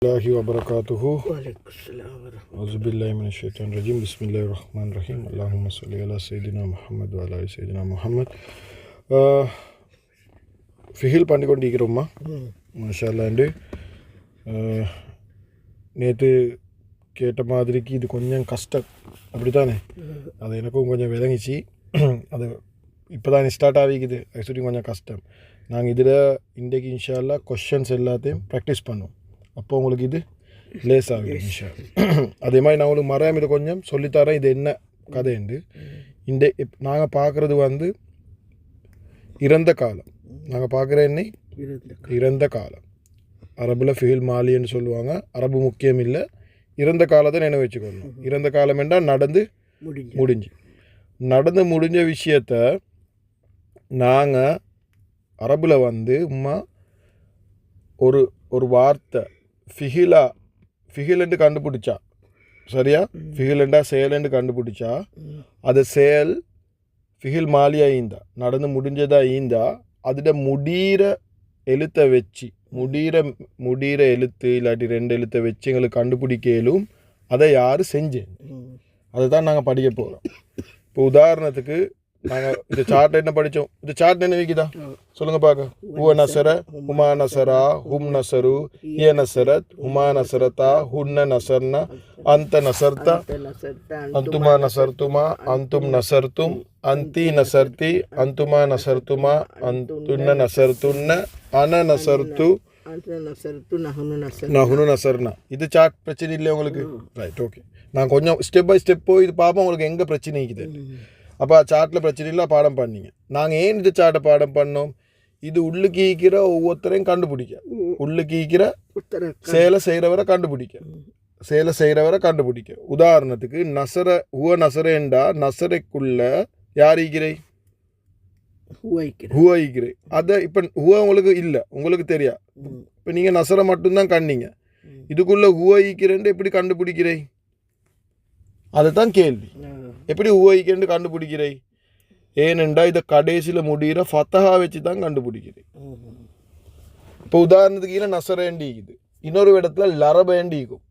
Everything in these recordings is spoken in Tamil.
الله وبركاته. وعليكم السلام ورحمة الله. أعوذ بالله من الشيطان الرجيم. بسم الله الرحمن الرحيم. اللهم صل على سيدنا محمد وعلى آل سيدنا محمد. ஃபிஹில் பண்ணி கொண்டு இருக்கிறோம்மா மாஷா அல்லாண்டு. நேற்று கேட்ட மாதிரிக்கு இது கொஞ்சம் கஷ்டம் அப்படி தானே, அது எனக்கும் கொஞ்சம் விளங்கிச்சு. அது இப்போ தான் ஸ்டார்ட் ஆகிக்குது, ஆக்சுவலி கொஞ்சம் கஷ்டம். நாங்கள் இதில் இன்றைக்கு இன்ஷா அல்லா கொஷன்ஸ் எல்லாத்தையும் ப்ராக்டிஸ் பண்ணுவோம், அப்போ உங்களுக்கு இது லேஸ் ஆகுது இன்ஷா. அதே மாதிரி நான் உங்களுக்கு மறையாமல் இதை கொஞ்சம் சொல்லித்தரேன், இது என்ன கதைண்டு. நாங்கள் பார்க்குறது வந்து இறந்த காலம். நாங்கள் பார்க்குற என்ன இறந்த காலம். அரபில் ஃபிஹில் மாலின்னு சொல்லுவாங்க. அரபு முக்கியம் இல்லை, இறந்த காலத்தை நினைவு வச்சுக்கணும். இறந்த காலம் என்றால் நடந்து முடிஞ்ச விஷயத்த நாங்கள் அரபில் வந்து ஒரு வார்த்தை ஃபிஹிலண்டு கண்டுபிடிச்சா, சரியா, ஃபிஹிலண்டா செயலண்டு கண்டுபிடிச்சா, அது செயல் ஃபிஹில் மாலியா ஈந்தா, நடந்து முடிஞ்சதா ஈந்தா, அதில் முடிகிற எழுத்தை வச்சு முடிகிற எழுத்து இல்லாட்டி 2 எழுத்தை வச்சு எங்களுக்கு கண்டுபிடிக்கலும் அதை யார் செஞ்சேன், அதை தான் நாங்கள் படிக்க போகிறோம். இப்போ உதாரணத்துக்கு நாங்கள் இந்த சார்ட் என்ன படித்தோம், இந்த சார்ட் என்ன வைக்குதா சொல்லுங்க பார்க்க. ஹுவ நசர, ஹுமா நசரா, ஹும் நசரு, ஏ நசரத், ஹுமா நசரத்தா, ஹுன்ன நசர்னா, அந்த நசர்த்தா, அந்துமா நசர்த்துமா, அந்தும் நசர்த்தும், அந்தி நசர்த்தி, அந்துமா நசர்த்துமா, அந்துன்ன நசர்த்துன்ன, அன நசர்த்து, நஹுனு நசர்னா. இது சார்ட் பிரச்சனை இல்லை உங்களுக்கு, ரைட்? ஓகே, நான் கொஞ்சம் ஸ்டெப் பை ஸ்டெப் போய் இது பார்ப்போம் உங்களுக்கு எங்கே பிரச்சனை இருக்குது. அப்போ சார்ட்டில் பிரச்சனை இல்லை, பாடம் பண்ணிங்க. நாங்கள் ஏன் இந்த சார்ட்டை பாடம் பண்ணோம், இது உள்ளுக்கு ஈக்கிற ஒவ்வொருத்தரையும் கண்டுபிடிக்க, உள்ளுக்கு ஈக்கிற சேலை செய்கிறவரை கண்டுபிடிக்க. உதாரணத்துக்கு நசர, ஹுவ நசரேண்டா, நசரைக்குள்ள யார் ஈக்கிறே, ஹுவ ஈக்கிறே. அதை இப்போ ஹுவ உங்களுக்கு இல்லை, உங்களுக்கு தெரியா. இப்போ நீங்கள் நசரை மட்டும்தான் கண்டீங்க, இதுக்குள்ள ஹுவ ஈக்கிறேன்னு எப்படி கண்டுபிடிக்கிறே, அதுதான் கேள்வி. எப்படி ஊகிக்கண்டு கண்டுபிடிக்கிறே, ஏனெண்டா இதை கடைசியில் முடிகிற ஃபத்தஹா வச்சு தான் கண்டுபிடிக்கிறேன். இப்போ உதாரணத்துக்கு கீழே நசரேண்டிக்குது, இன்னொரு இடத்துல லரபேண்டிக்கும்,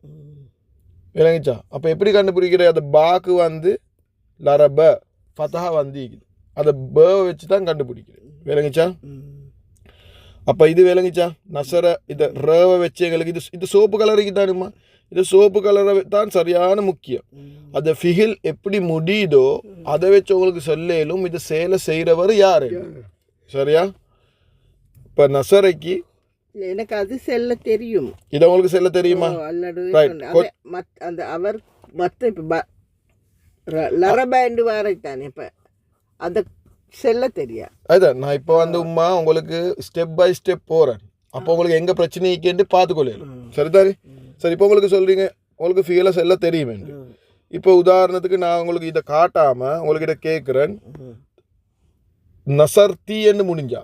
விளங்கிச்சா? அப்போ எப்படி கண்டுபிடிக்கிறேன், அதை பாக்கு வந்து லரப ஃபத்தஹா வந்திக்குது, அதை ப வச்சு தான் கண்டுபிடிக்கிறேன், விளங்கிச்சா? அப்போ இது விளங்கிச்சா? நசர இதை ரவை வச்சு எங்களுக்கு இது சோப்பு கலருக்கு தானுமா, இது சோப்பு கலரை தான் சரியான முக்கியம். அந்த ஃபிஹில் எப்படி முடியுதோ அதை வச்சு உங்களுக்கு சொல்லும் இது சேலை செய்கிறவர் யாரு, சரியா? இப்போ நசரைக்கு எனக்கு அது செல்ல தெரியும், இது உங்களுக்கு செல்ல தெரியுமா? அந்த அவர் மற்ற இப்போ லரபேண்டு வாரைத்தானே, இப்போ அந்த செல்ல தெரியா. அதுதான் நான் இப்போ வந்து உங்களுக்கு ஸ்டெப் பை ஸ்டெப் போகிறேன், அப்போ உங்களுக்கு எங்கே பிரச்சனைக்குன்னு பார்த்துக்கொள்ளலாம், சரிதானே? சரி, இப்போ உங்களுக்கு சொல்கிறீங்க உங்களுக்கு ஃபிஹிலை செல்ல தெரியுமே. இப்போ உதாரணத்துக்கு நான் உங்களுக்கு இதை காட்டாமல் உங்கள்கிட்ட கேட்குறேன், நசர்த்தின்னு முடிஞ்சா,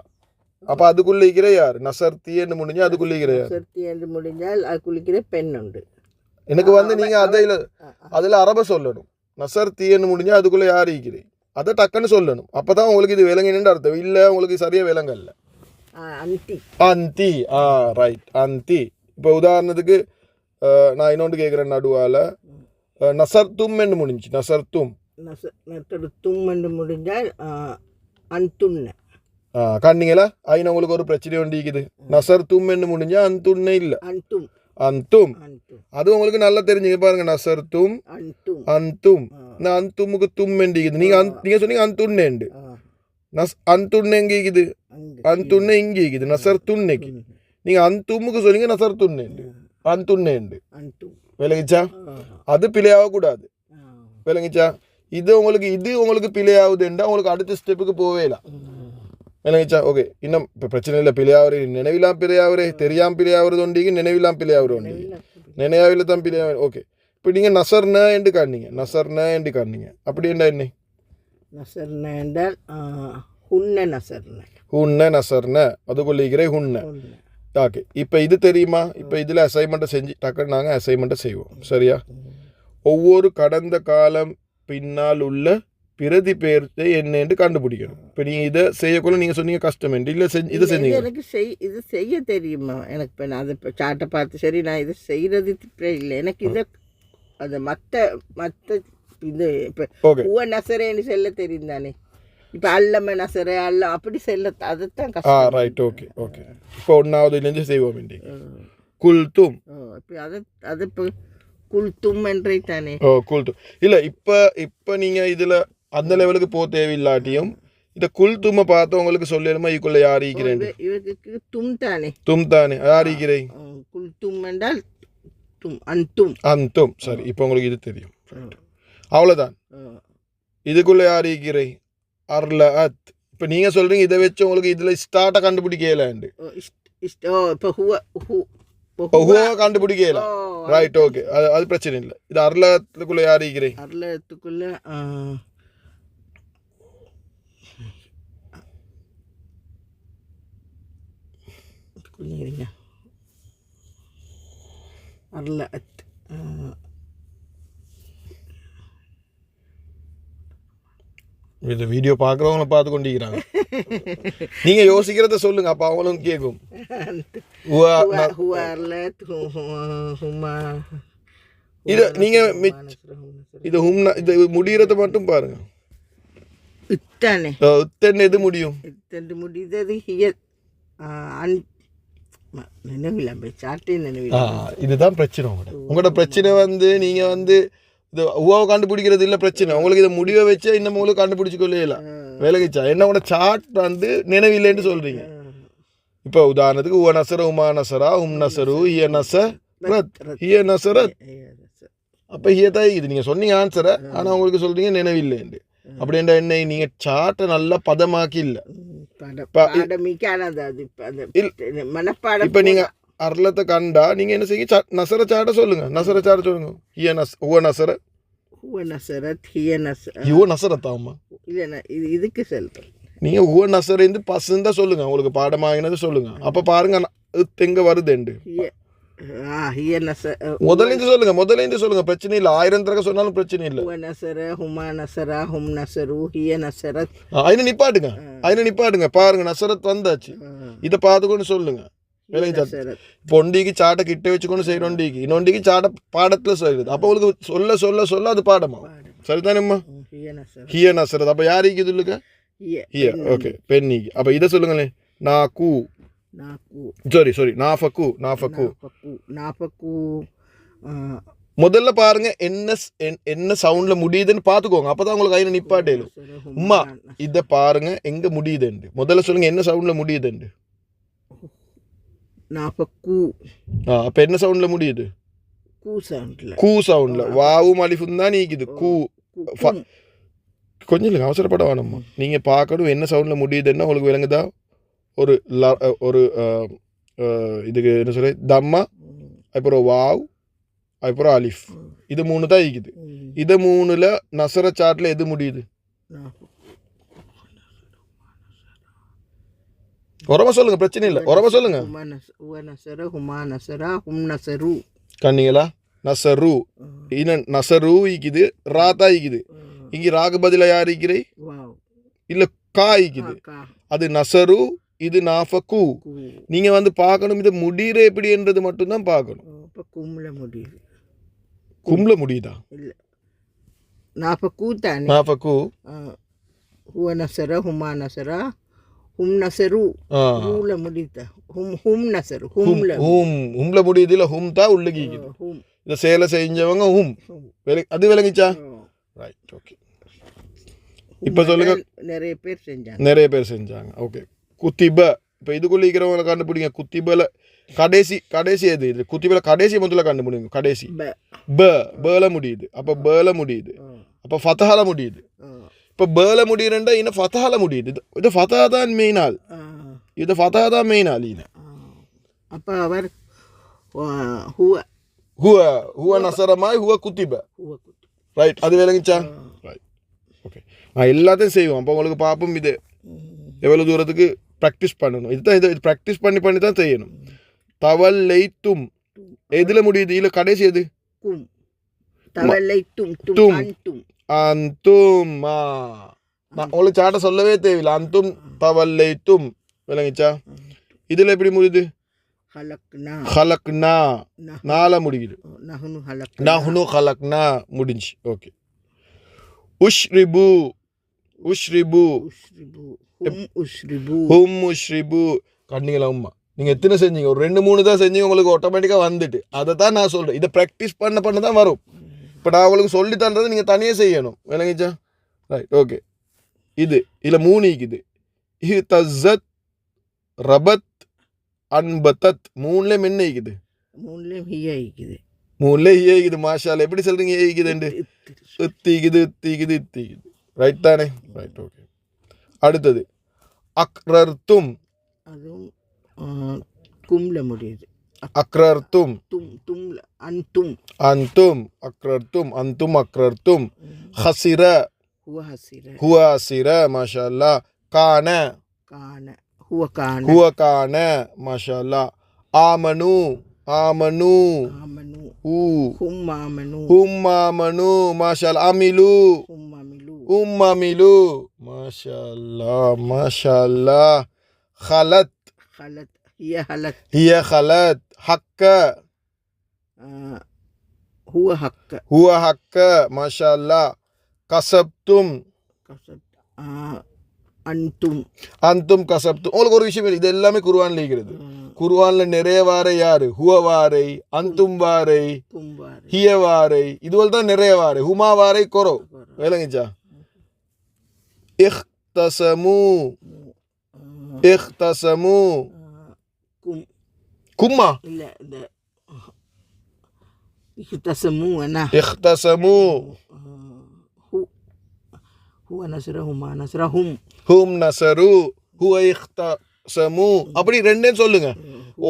அப்போ அதுக்குள்ளே இருக்கிற யார், நசர்த்தின்னு முடிஞ்சா அதுக்குள்ளே இருக்கிற யார், நசர்த்தின்னு முடிஞ்சால் அதுக்குள்ளிக்கிற பெண் உண்டு. எனக்கு வந்து நீங்கள் அதில் அரப சொல்லணும். நசர்த்தின்னு முடிஞ்சா அதுக்குள்ளே யார் இருக்கிறேன் அதை டக்குன்னு சொல்லணும், அப்போ தான் உங்களுக்கு இது விளங்கினு அர்த்தம். இல்லை உங்களுக்கு சரியாக விளங்கல்ல. அந்தி, ரைட், அந்தி. இப்போ உதாரணத்துக்கு நான் இன்னொன்று கேட்குறேன், நடுவால் நசர்த்தும் என்று முடிஞ்சு, நசர்த்தும் என்று முடிஞ்சால் அந்துண்ண கண்டிங்களா? ஐநா உங்களுக்கு ஒரு பிரச்சனை ஒண்டிக்குது. நசர்த்தும் என்று முடிஞ்சா அந்துண்ணே இல்லை, அந்தும். அது உங்களுக்கு நல்லா தெரிஞ்சுங்க பாருங்க. நசர்த்தும், அந்தும். நான் அந்துமுக்கு தும் எண்டிக்குது, நீங்கள் சொன்னீங்க அந்துண்ணேண்டு. அந்துண்ணே எங்கே இருக்குது, அந்துண்ணே இங்கே இருக்குது, நசர்த்துண்ணைக்கு. நீங்கள் அந்துமுக்கு சொன்னீங்க நசர்த்துண்ணேண்டு, அந்துண்ணேண்டு, விளங்கிச்சா? அது பிழையாகக்கூடாது, விளங்கிச்சா? இது உங்களுக்கு பிழையாகுதுண்டா உங்களுக்கு அடுத்த ஸ்டெப்புக்கு போவே இல்லை, விளங்கிச்சா? ஓகே, இன்னும் இப்போ பிரச்சனை இல்லை. பிழையாவரே நினைவிலாம் பிழையாவரே, தெரியாமல் பிழையாவது ஒண்டிக்கு, நினைவிலாம் பிழையாவது ஒண்டிக்கு, நினைவில் தான் பிழையாவது. ஓகே, இப்போ நீங்கள் நசர்ன என்று காணிங்க, அப்படி என்ன என்ன நசர்ன என்றால் ஹுன்ன நசர்ன, அதுக்குள்ளிக்கிற ஹுன்ன. ஓகே, இப்போ இது தெரியுமா? இப்போ இதில் அசைன்மெண்ட்டை செஞ்சு டக்குன்னு நாங்கள் அசைன்மெண்ட்டை செய்வோம், சரியா? ஒவ்வொரு கடந்த காலம் பின்னால் உள்ள பிரதி பெயர்த்தை என்னன்னு கண்டுபிடிக்கணும். இப்போ நீங்கள் இதை செய்யக்குள்ள நீங்கள் சொன்னீங்க கஷ்டம் இல்லை இதை செஞ்சீங்க. எனக்கு இது செய்ய தெரியுமா எனக்கு. இப்போ நான் அதை இப்போ சாட்டை பார்த்து சரி நான் இதை செய்கிறது இல்லை எனக்கு. இதை அது மற்ற இது இப்போ பூவ நசரேன்னு செல்ல தெரியும் தானே. இப்போ அல்லம நசர அல்ல அப்படி செல்ல அதுதான் கஷ்டம். Right, okay okay. இப்போ ஒன்றாவதுலேருந்து செய்வோம் இன்றைக்கு. குல்தும். இப்போ அது இப்போ குல்தும் என்றே தானே. குல்தும் இல்லை. இப்போ நீங்கள் இதில் அந்த லெவலுக்கு போக தேவையில்லாட்டியும் இந்த குல்தும்மை பார்த்து உங்களுக்கு சொல்லணுமா இதுக்குள்ள யார் ஈக்கிறேன். இவருக்கு தும் தானே. தும் தானே யார் ஈக்கிறேன். குல்தும் என்றால் தும் அந்தும். அந்தும் சரி. இப்போ உங்களுக்கு இது தெரியும். அவ்வளோதான். இதுக்குள்ள யார் ஈக்கிறேன். அர்ல அத். இப்போ நீங்கள் சொல்கிறீங்க இதை வச்சு உங்களுக்கு இதில் ஸ்டார்ட்டை கண்டுபிடிக்கலாண்டு. இப்போ ஹுவா கண்டுபிடிக்கலாம். Right, okay. அது பிரச்சனை இல்லை. இது அர்லத்துக்குள்ள யார் ஈக்கிறேன். அர்லத்துக்குள்ள அர்ல அத். இந்த வீடியோ பார்க்குறவங்கள பார்த்து கொண்டிருக்கிறாங்க. நீங்கள் யோசிக்கிறத சொல்லுங்க, அப்போ அவங்களும் கேட்கும். இதை நீங்கள் இது ஹும்னா இது முடிகிறத மட்டும் பாருங்க. இத்தனை எது முடியும். முடிந்தது இதுதான் பிரச்சனை. உங்களோட பிரச்சனை நீங்கள் இது உவாவை கண்டுபிடிக்கிறது இல்லை பிரச்சனை. உங்களுக்கு இதை முடிவை வச்சு இன்னும் உங்களுக்கு கண்டுபிடிச்சி கொள்ளல விலகிச்சா என்ன உங்களோட சார்ட் நினைவில்லைன்னு சொல்கிறீங்க. இப்போ உதாரணத்துக்கு உவ நசர உமா நசரா உம் நசரு ஹிய நசரத் ஹிய நசரத். அப்போ ஹிய தான் இது நீங்கள் சொன்னீங்க ஆன்சரை, ஆனால் உங்களுக்கு சொல்கிறீங்க நினைவில்லைன்னு. அப்படின்ற என்ன நீங்கள் சார்ட்டை நல்லா பதமாக்கி இல்லை. இப்போ நீங்கள் அர்லத்தை கண்டா நீங்கள் என்ன செய்யுங்க நசர சாட்டை சொல்லுங்க. நசர சாட்டை சொல்லுங்க. ஹிய உவ நசர ஹுவ நசரத் ஹிய ஹுவ நசரத்தாமா இல்லைண்ணா இதுக்கு செல்றேன். நீங்கள் ஹுவ நசரேந்து பசுந்தா சொல்லுங்க. உங்களுக்கு பாடமாகினது சொல்லுங்க. அப்போ பாருங்க எங்கே வருதுண்டு. முதலேந்து சொல்லுங்க. பிரச்சனை இல்லை. 1000 தடவை சொன்னாலும் பிரச்சனை இல்லை. அதில் நிப்பாட்டுங்க. பாருங்க நசரத் வந்தாச்சு. இதை பார்த்துக்கொண்டு சொல்லுங்க. இப்போ ஒண்டிக்கு சாட்டை கிட்ட வச்சுக்கொண்டு செய்யற ஒண்டிக்கு இன்னொண்டிக்கு சாட்டை பாடத்துல செய்யுது. அப்போ உங்களுக்கு சொல்ல சொல்ல சொல்ல அது பாடமா சரிதானேம்மா. ஹிய நசரத். அப்போ யாருக்கு இது இல்லைங்க ஹிய. ஓகே பெண்ணிக்கு. அப்போ இதை சொல்லுங்களேன். நாக்கு சாரி நாஃபக்கு நாஃபக்கு நாஃபக்கு. முதல்ல பாருங்க என்ன சவுண்ட்ல முடியுதுன்னு பார்த்துக்கோங்க. அப்பதான் உங்களுக்கு கையில் நிப்பாட்டேலும். உம்மா இதை பாருங்க எங்க முடியுதுண்டு. முதல்ல சொல்லுங்க என்ன சவுண்ட்ல முடியுதுண்டு. அப்ப என்ன சவுண்ட்ல முடியுது. கூ சவுண்ட்ல. வாவும் அலிஃபும் தான் நீக்குது. கூ கொஞ்சம் இல்லைங்க அவசரப்பட வேணும்மா. நீங்க பார்க்கணும் என்ன சவுண்ட்ல முடியுதுன்னா உங்களுக்கு விளங்குதா. ஒரு இதுக்கு என்ன சொல்ல தம்மா அப்புறம் வாவ் அப்புறம் அலிஃப். இது 3 தான் இருக்குது. இது 3ல நசர சாட்ல எது முடியுது. உரமா சொல்லுங்க பிரச்சனை இல்லை. உரமா சொல்லுங்க. கண்ணிங்களா நசரு நசரு ஈக்குது. ராத்தா ஈக்குது. இங்கே ராகு பதிலா யார் ஈக்கிறே இல்லை கா ஈக்குது. அது நசரு இது நாஃபக்கு. நீங்க பார்க்கணும் இது முடிகிற எப்படின்றது மட்டும்தான் பார்க்கணும். கும்ல முடியுதா இல்லை நாஃபக்கு தானே. நாஃபக்கு ஹுவ நசர ஹுமா நசரா ஹும் நசரு ஹூல முடியுதா. ஹும் நசரு ஹும்ல முடியுது. இல்லை ஹும் தான் உள்ளுக்கு இதை சேலை செஞ்சவங்க ஹும் அது விளங்கிச்சா. Right okay. இப்போ சொல்லுங்க. நிறைய பேர் செஞ்சாங்க. ஓகே குத்திப. இப்போ இதுக்குள்ள இருக்கிறவங்களை கண்டுபிடிங்க. குத்திபல கடைசி எது இது. குத்திபல கடைசி முதல்ல கண்டுபிடிங்க. கடைசி பேல முடியுது. அப்போ பேல முடியுது. அப்போ ஃபதஹால முடியுது. இப்போ பேல முடியுறா இன்னும் ஃபதஹால முடியுது. இது ஃபதஹா தான் மெயின் ஆள். இது ஃபதஹா தான் மெயின் ஆள். அப்போ அவர் ஹுவ நசரமாய் ஹுவ குத்திப. ரைட் அது விளங்கிச்சா. Right okay. நான் எல்லாத்தையும் செய்வோம். அப்போ உங்களுக்கு பார்ப்போம் இது எவ்வளோ தூரத்துக்கு ப்ராக்டிஸ் பண்ணணும். இதுதான் இது ப்ராக்டிஸ் பண்ணி தான் செய்யணும். தவல்லைத்தும் எதில் முடியுது. இல்லை கடைசி எது. அந்தும் நான் உங்களுக்கு சாட்ட சொல்லவே தேவையில்லை. அந்தும் தவல்லைத்தும் விளங்கிச்சா? இதில் எப்படி முடியுது? ஹலக்னா ஹலக்னா நால முடியுது. நஹ்னு ஹலக் நஹ்னு ஹலக்னா முடிஞ்சு. ஓகே. உஷ்ரிபு உஷ்ரிபு உஷ்ரிபு ஹும் உஷ்ரிபு ஹும் உஷ்ரிபு கண்டிங்களா உம்மா நீங்கள் எத்தனை செஞ்சீங்க? ஒரு 2-3 தான் செஞ்சீங்க, உங்களுக்கு ஆட்டோமேட்டிக்காக வந்துட்டு. அதை தான் நான் சொல்கிறேன். இதை ப்ராக்டிஸ் பண்ண தான் வரும். இப்போ நான் உங்களுக்கு சொல்லி தரதை நீங்கள் தனியாக செய்யணும். விளங்கிச்சா? ரைட். ஓகே. இதில் 3 இருக்குது. இஹ்தஸத் ரபத் அன்பத்தத் 3லேயும் என்ன இருக்குது? 3லேயும் ஹியா இருக்குது. 3லேயும் ஹியா இருக்குது. மாஷா அல்லாஹ். எப்படி சொல்கிறீங்க ஹியா இருக்குதுண்டு? இத்திக்குது இத்திக்குது இத்திக்குது. ரைட் தானே? ரைட். ஓகே. அடுத்தது அக்ரர்தும். அதுவும் கும்ல முடியுது. அக்ரர்தும் தும்ல அன்தும் அந்தும் அக்ரர்தும் அந்தும் அக்ரர்தும். ஹசிர ஹுவ ஹசிர ஹுவ ஹசிர மாஷா அல்லாஹ். கான கான ஹுவ கான ஹுவ கான மாஷா அல்லாஹ். ஆமனு ஆமனு ஆமனு ஊ ஹும் ஆமனு ஹும் ஆமனு மாஷா அல்லாஹ். அமிலு ஹும் அமிலு அமிலு மாஷா அல்லாஹ் மாஷா அல்லாஹ். خلت خلت هي خلت حق هو حق ما شاء الله. கசப்தும் அந்தும் கசப்தும். உங்களுக்கு ஒரு விஷயம் இது எல்லாமே குர்ஆன்ல இருக்கிறது. குர்ஆன்ல நிறைய வாரை யாரு? ஹுவ வாரை, அந்தும் வாரை, ஹிய வாரை, இதுவரை தான் நிறைய வாரை. ஹுமா வாரை கொரோ. விளங்கிச்சா? இஹ்தஸமு இஹ்தஸமு கும்மா இல்ல இந்த இஹ்தஸமு انا இஹ்தஸமு هو نصرهما نصرهم ஹும் நஸரு ஹுவ இஹ்தஸமு. அப்படி ரெண்டே சொல்லுங்க.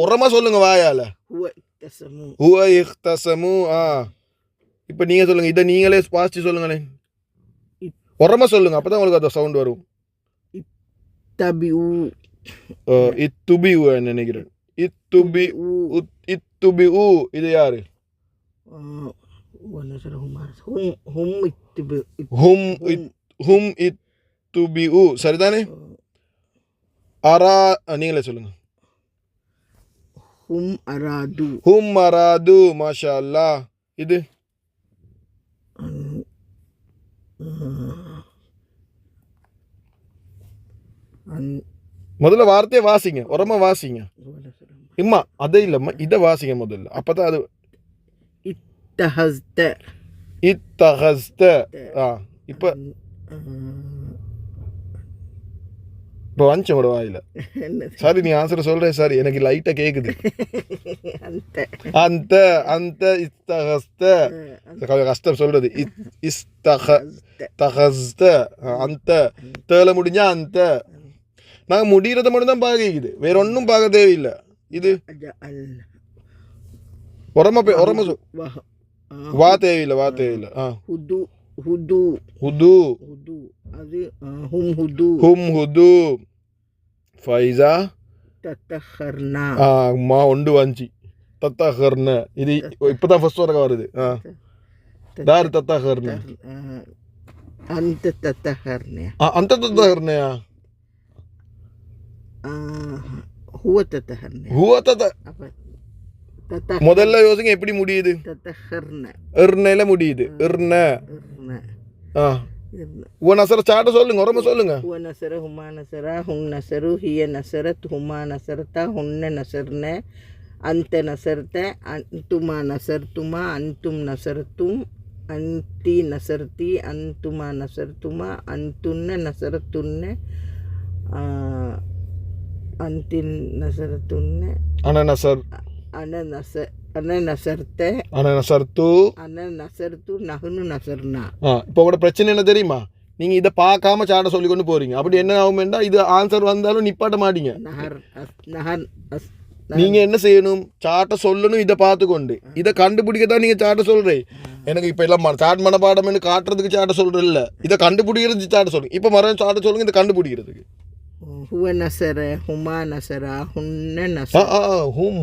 உரமா சொல்லுங்க வாயால. هو اختصموا ஹுவ இஹ்தஸமு. இப்போ நீங்க சொல்லுங்க. இதை நீங்களே பாசிட்டிவ் சொல்லுங்களே. உரமா சொல்லுங்க. அப்பதான் உங்களுக்கு அந்த சவுண்ட் வரும். இத்துபிஉ நினைக்கிறேன். இத்துபிஉ இது யாரு? ஹும் இத்துபிஉ. சரிதானே? அரா நீங்களே சொல்லுங்க. ஹும் அராது மாஷா அல்லாஹ். இது முதல்ல வார்த்தையை வாசிங்க. உரமா வாசிங்க. இம்மா அதே இல்லம்மா, இதை வாசிங்க முதல்ல. அப்பதான் அது இத்தஹஸ்த. இப்போ வந்துச்சு உங்களோட வாயில. சாரி நீ ஆன்சர் சொல்றேன். சாரி எனக்கு லைட்டா கேக்குது. அந்த அந்த இஸ்தஹஸ்த கஷ்டம் சொல்றது. இஸ்தஹஸ்த அந்த தேல முடிஞ்சா அந்த. நாங்க முடிகிறத மட்டும் தான் பாக்கிக்குது. வேற ஒன்றும் பார்க்க தேவையில்லை. இது உரமா வா தேவையில்லை. வா தேவையில்லை. ஹும் ஹுது ஃபைஸா அம்மா ஒன்று வாஞ்சி தத்தஹர்ன. இது இப்பதான் ஃபர்ஸ்ட் வரைக்கும் வருது. தாரு தத்தஹர்ன அந்த தத்தஹர்னயா அந்த தத்தஹர்னயா முதல்ல யோசிங்க எப்படி முடியுது? இர்னல முடியுது. இர்ன நசர சாட்ட சொல்லுங்க. உரமா சொல்லுங்க. நசர ஹுமா நசரா ஹும் நசரு ஹிய நசரத் ஹுமா நசரதா ஹுன்ன நசர்ன அந்த நசர்த அன்துமா நசர்துமா அன்தும் நசர்தும் அன்தி நசர்தி அன்துமா நசர்துமா அன்துன்ன நசரத்துன்ன அன்தின் நசரத்துன்ன அன நசர்த்து நஹ்னு நசர்னா. இப்போ உங்களோட பிரச்சனை என்ன தெரியுமா? நீங்க இதை பார்க்காம சாட்ட சொல்லி கொண்டு போறீங்க. அப்படி என்ன ஆகும்னா இது ஆன்சர் வந்தாலும் நிப்பாட்ட மாட்டீங்க. நீங்க என்ன செய்யணும்? சாட்ட சொல்லணும். இதை பார்த்துக்கொண்டு இதை கண்டுபிடிக்கத்தான் நீங்க சாட்ட சொல்றேன். எனக்கு இப்ப எல்லாம் சாட் மனப்பாடம் காட்டுறதுக்கு சாட்ட சொல்றேன் இல்ல. இதை கண்டுபிடிக்கிறது சாட்ட சொல்லுங்க. இப்ப மரம் சாட்ட சொல்லுங்க. இதை கண்டுபிடிக்கிறதுக்கு هو نصر هما نصرا هن نصر هم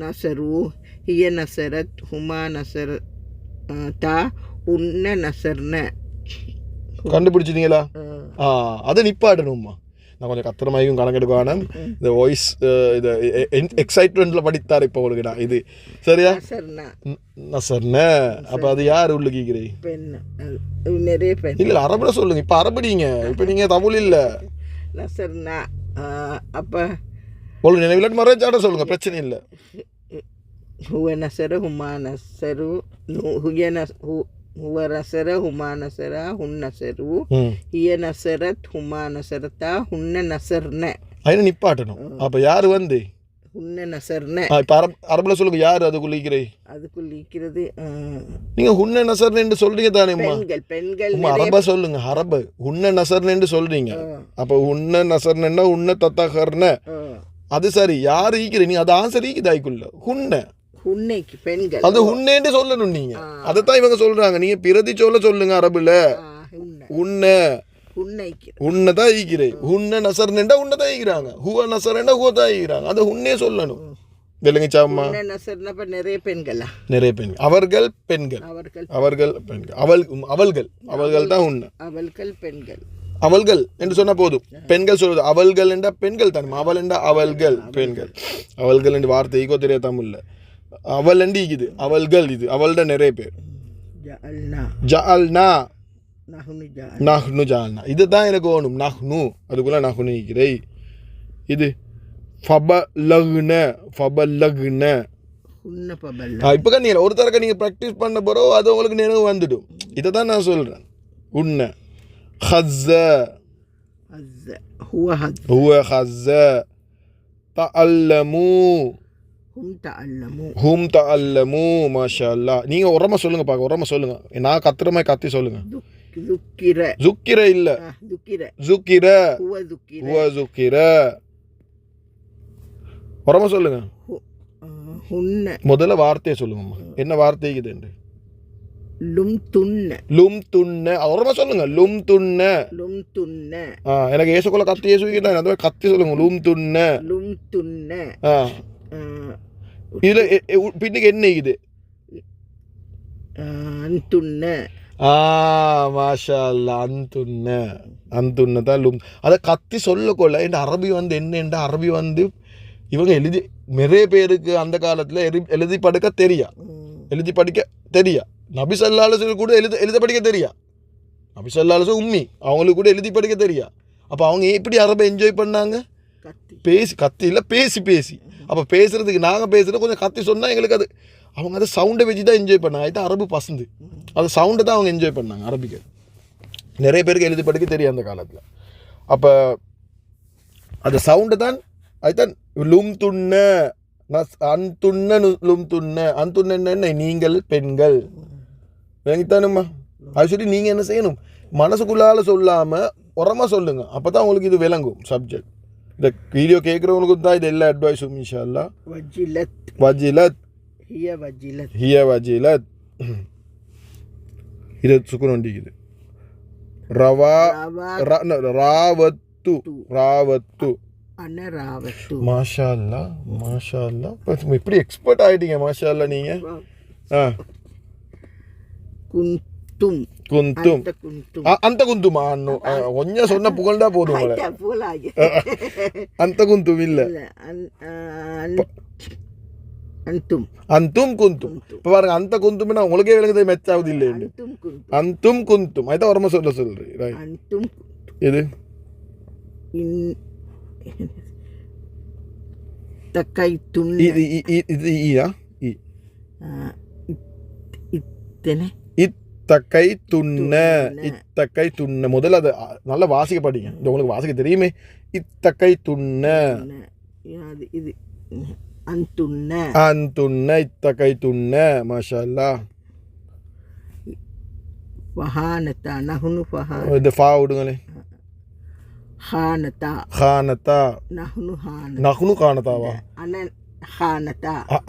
نصروا هي نصرت هما نصرتا உன்ன நசர்ன. கண்டுபிடிச்சிட்டீங்களா? அதை நிப்பாட்டணும்மா. நான் கொஞ்சம் கத்திரமாயும் கணக்கெடுக்க வேணாம். இந்த வாய்ஸ் இது எக்ஸைட்மெண்ட்டில் படித்தார் இப்போ உங்களுக்கு. நான் இது சரியா? நசர்ன. அப்போ அது யார் உள்ள கேட்குறீ? நிறைய பெண். இல்லை அரபில் சொல்லுங்க. இப்போ அரபடிங்க. இப்போ நீங்கள் தமிழ் இல்லை. நசர்னா அப்போ உங்களுக்கு நினைவில் மறைச்சாட சொல்லுங்கள், பிரச்சனை இல்லை. ஹுவ நசர ஹுமா நசரு ஹுவ நசர ஹுமா நசரா ஹுன் நசரு ஹிய நசரத் ஹுமா நசரத்தா ஹுன்ன நசர்ன. அதில் நிப்பாட்டணும். அப்போ யார் வந்து ஹுன்ன நசர்ன? இப்போ அரபில் சொல்லுங்க, யார் அதுக்குள்ள ஈக்கிறே? அதுக்குள்ள ஈக்கிறது நீங்கள் ஹுன்ன நசர்னு சொல்றீங்க தானேம்மா? பெண்கள். அரபா சொல்லுங்க. அரபு ஹுன்ன நசர்னு சொல்றீங்க. அப்போ ஹுன்ன நசர்னா உன்ன தத்தகர்ன. அது சரி, யார் ஈக்கிறீ? நீ அது ஆன்சர் ஈக்குதாய்க்குள்ள ஹுன்ன ஹுன்னைக்கு பெண்கள். அது ஹுன்னேன்னு சொல்லணும் நீங்க. அதைத்தான் இவங்க சொல்றாங்க. நீங்க பிரதி சொல்லுங்க அரபுல. உன்ன உன்னதான் ஈக்கிறே. உன்ன நசர்னண்டா உன்னதான் ஈக்கிறாங்க. ஹுவ நசரண்டா ஹுவ தான் ஈக்கிறாங்க. அது உன்னே சொல்லணும். விளங்கிச்சாம்மா? நிறைய பெண்களா? நிறைய பெண்கள். அவர்கள் பெண்கள். அவர்கள் பெண்கள். அவள்கள் தான் உன்ன. அவள்கள் பெண்கள். அவள்கள் என்று சொன்னா போதும். பெண்கள் சொல்றது அவள்கள் என்றா பெண்கள் தானே. அவள் என்றா அவள்கள் பெண்கள். அவள்கள் என்று வார்த்தை ஈகோ தெரியாது தமிழ்ல. அவள் என்று இது அவள்கள். இது அவள்ட நிறைய பேர். ஜஅல்னா நஹ்னு ஜஅல்னா. இதுதான் எனக்கு வேணும். நஹ்னு அதுக்குள்ள நஹ்னு ஈக்கிறே. இது ஃபபலக்ன. இப்போ நீங்க ஒரு தடவை நீங்க ப்ராக்டிஸ் பண்ண போறோ அது உங்களுக்கு நினைவு வந்துடும். இதை தான் நான் சொல்றேன். உன்ன خز هو خز تعلموا هم تعلموا ما شاء الله. நீங்க ஒரமா சொல்லுங்க பாக்க. ஒரமா சொல்லுங்க. நான் கத்துறமா கத்தி சொல்லுங்க. ذكر இல்ல. ذكر هو ذكر. ஒரமா சொல்லுங்க. முதல்ல வார்த்தையை சொல்லுங்கம்மா. என்ன வார்த்தை இது? லும்துன்ன. அவரமா சொல்லுங்க. லும்துன்ன. எனக்கு ஏசுக்குள்ள கத்தி ஏசுவிக்கிட்டேன். அந்த கத்தி சொல்லுங்க. லும்துன்ன. இதுல பின்னுக்கு என்ன இது? மாஷா அல்லாஹ். அந்துன்ன தான் லும். அதை கத்தி சொல்லக்கொள்ள. என் அரபி வந்து என்ன? அரபி வந்து இவங்க எழுதி நிறைய பேருக்கு அந்த காலத்துல எழுதி படிக்க தெரியா. நபி ஸல்லல்லாஹு அலைஹி வஸல்லம் கூட எழுத படிக்க தெரியா. நபி ஸல்லல்லாஹு அலைஹி வஸல்லம் உம்மி, அவங்களுக்கு கூட எழுதி படிக்க தெரியா. அப்போ அவங்க எப்படி அரபை என்ஜாய் பண்ணாங்க? கத்தி இல்லை பேசி. அப்போ பேசுறதுக்கு நாங்கள் பேசுகிறது கொஞ்சம் கத்தி சொன்னால் எங்களுக்கு அது அவங்க அதை சவுண்டை வச்சு தான் என்ஜாய் பண்ணாங்க. அதுதான் அரபு பசந்து. அது சவுண்டை தான் அவங்க என்ஜாய் பண்ணாங்க. அரபிக்கு நிறைய பேருக்கு எழுதி படிக்க தெரியும் அந்த காலத்தில். அப்போ அது சவுண்டு தான். அதுதான் லும்துன்ன அந்துன்ன என்ன? நீங்கள் பெண்கள். விளங்கித்தானும்மா? அது சொல்லி நீங்கள் என்ன செய்யணும்? மனசுக்குள்ளால சொல்லாமல் உரமாக சொல்லுங்க. அப்போ தான் உங்களுக்கு இது விளங்கும் சப்ஜெக்ட். இந்த வீடியோ கேட்குறவங்களுக்கு தான் இது எல்லா அட்வைஸும் இன்ஷா அல்லாஹ். வஜிலத் ஹிய வஜிலத். இது சுக்குன் வண்டிக்குது. ராவத்து. மாஷா அல்லாஹ். எப்படி எக்ஸ்பர்ட் ஆகிட்டீங்க மாஷா அல்லாஹ் நீங்கள். குந்தும் அந்த குந்துமா கொஞ்சம் சொன்ன புகழ்ந்தா போதும். அந்த குந்தும் இல்ல. அந்தும் குந்தும். இப்ப பாருங்க, அந்த குந்தும்னா உங்களுக்கே விளங்குது மெச்சாவது இல்லை. அந்தும் குந்தும். அதுதான் வரமா சொல்றேன். இது இத்தக்கை துண்ண. முதல்ல அதை நல்லா வாசிக்க படிங்க. உங்களுக்கு வாசிக்க தெரியுமே. இத்தக்கை துண்ண. அந்துண்ண இத்தக்கை துண்ண. மாஷா அல்லாஹ். இந்த ஃபா விடுங்களே. ஹானதா. நஹ்னு கானதாவா?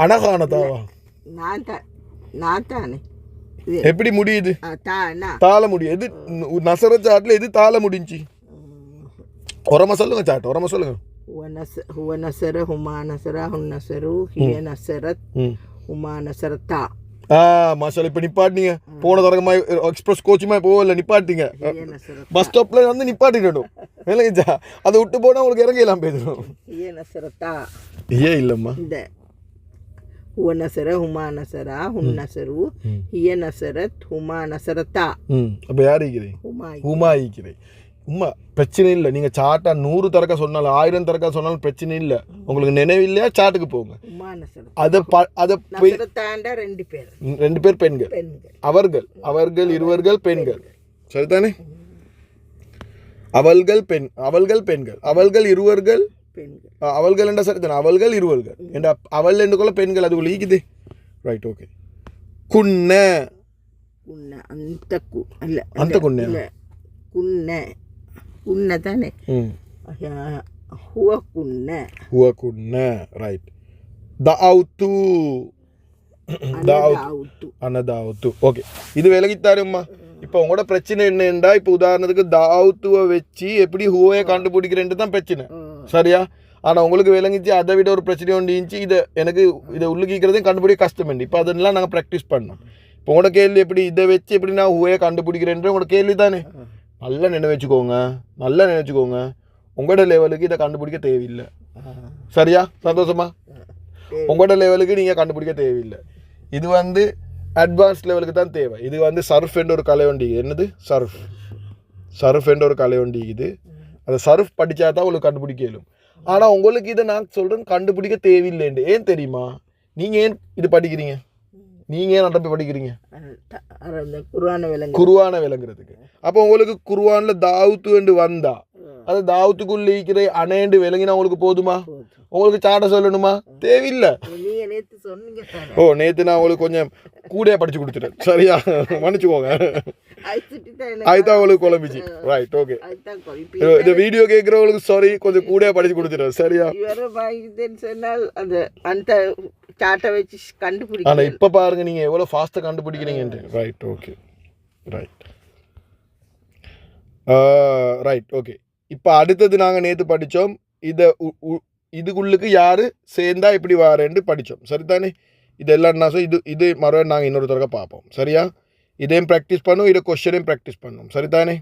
அனகானதாவா? எப்படி முடியுது? தாள முடியும். எது நசர சாட்ல எது தாள முடிஞ்சு? ஒரமா சொல்லுங்க. சாட் ஒரமா சொல்லுங்க. மாஷால் இப்போ நிப்பாட்டிங்க போன தரகமா எக்ஸ்பிரஸ் கோச்சுமா போகல நிப்பாட்டிங்க ஹிய நசரத்தா பஸ் ஸ்டாப்பில் வந்து நிப்பாட்டிடணும் இல்லைங்கச்சா அதை விட்டு போனால் உங்களுக்கு இறங்கலாம் போயிடும் ஹிய நசரத்தா ஏன் இல்லைம்மா இந்த ஹுவ நசர ஹுமா நசரா ஹுன் நசரு ஹிய நசரத் ஹுமா நசரத்தா அப்போ யார் ஈக்கிறேன் ஹுமாய் உமா ஈக்கிறேன் உமா பிரச்சனை இல்லை நீங்கள் சாட்டா 100 தரக்கா சொன்னாலும் 1000 தரக்கா சொன்னாலும் பிரச்சனை இல்லை உங்களுக்கு நினைவில்லையா சாட்டுக்கு போங்க ஹுமா நசரத் அதை நசரத்தாண்டா 2 பேர் 2 பேர் பெண்கள் அவர்கள் இருவர்கள் பெண்கள் சரிதானே அவள்கள் பெண்கள் அவள்கள் இருவர்கள் பெண்கள் அவள்கள் என்ற சரிதானே அவள்கள் இருவர்கள் என்ற அவள் என்று கொள்ள பெண்கள் அதுக்குள்ள ஈக்குது ரைட் ஓகே குன்ன அந்த குன்ன இல்ல குன்ன தானே ஹுவ குன்ன ரைட் தஅவுது அனதாவுத்து ஓகே இது விலகித்தாரும்மா இப்போ உங்களோட பிரச்சனை என்னண்டா இப்போ உதாரணத்துக்கு தாவுத்துவை வச்சு எப்படி ஹூவையை கண்டுபிடிக்கிறேன்ட்டு தான் பிரச்சனை சரியா ஆனால் உங்களுக்கு விளங்கிச்சு அதை விட ஒரு பிரச்சனை ஒன்று இருந்துச்சு இதை உள்ளுக்கிக்கிறதையும் கண்டுபிடிக்க கஷ்டம் இப்போ அதெல்லாம் நாங்கள் ப்ராக்டிஸ் பண்ணோம் இப்போ உங்களோட கேள்வி எப்படி இதை வச்சு எப்படி நான் ஹூவையை கண்டுபிடிக்கிறேன்ற உங்களோட கேள்வி தானே நல்லா நினைவச்சுக்கோங்க உங்களோட லெவலுக்கு இதை கண்டுபிடிக்க தேவையில்லை சரியா சந்தோஷமா உங்களோட லெவலுக்கு நீங்கள் கண்டுபிடிக்க தேவையில்லை இது வந்து அட்வான்ஸ் லெவலுக்கு தான் தேவை இது வந்து சர்ஃப் என்ற ஒரு கலை ஒண்டி என்னது சர்ஃப் என்ற ஒரு கலை ஒண்டி இது அதை சர்ஃப் படித்தா தான் உங்களுக்கு கண்டுபிடிக்க இயலும் ஆனால் உங்களுக்கு இதை நான் சொல்கிறேன் கண்டுபிடிக்க தேவையில்லைண்டு ஏன் தெரியுமா நீங்கள் ஏன் இது படிக்கிறீங்க நீங்கள் ஏன் நடப்பி படிக்கிறீங்க குர்ஆனை விளங்குறதுக்கு அப்போ உங்களுக்கு குர்ஆனில் தாவுத்து வந்தா அது தாவத்துக்குள்ள இருக்கிற அணையண்டு விளங்கினா உங்களுக்கு போதுமா உங்களுக்கு சாட்ட சொல்லணுமா தேவையில்லை நேற்று நான் உங்களுக்கு கொஞ்சம் கூடையா படிச்சு கொடுத்துட்டேன் சரியா மன்னிச்சுக்கோங்க அதுதான் உங்களுக்கு குழம்பிச்சு ரைட் ஓகே இந்த வீடியோ கேட்குறவங்களுக்கு சாரி கொஞ்சம் கூடையா படிச்சு கொடுத்துட்டேன் சரியா சாட்டை வச்சு கண்டுபிடிக்க ஆனால் இப்போ பாருங்க நீங்கள் எவ்வளோ ஃபாஸ்ட்டாக கண்டுபிடிக்கிறீங்கன்ட்டு ரைட் ஓகே ரைட் ஓகே இப்போ அடுத்தது நாங்கள் நேற்று படித்தோம் இதுக்குள்ளுக்கு யார் சேர்ந்தா இப்படி வாரேன்னு படித்தோம் சரிதானே இதெல்லாம் நான் இது மறுபடியும் நாங்கள் இன்னொரு தடவை பார்ப்போம் சரியா இதையும் ப்ராக்டிஸ் பண்ணும் இதை கொஸ்டினையும் ப்ராக்டிஸ் பண்ணோம் சரிதானே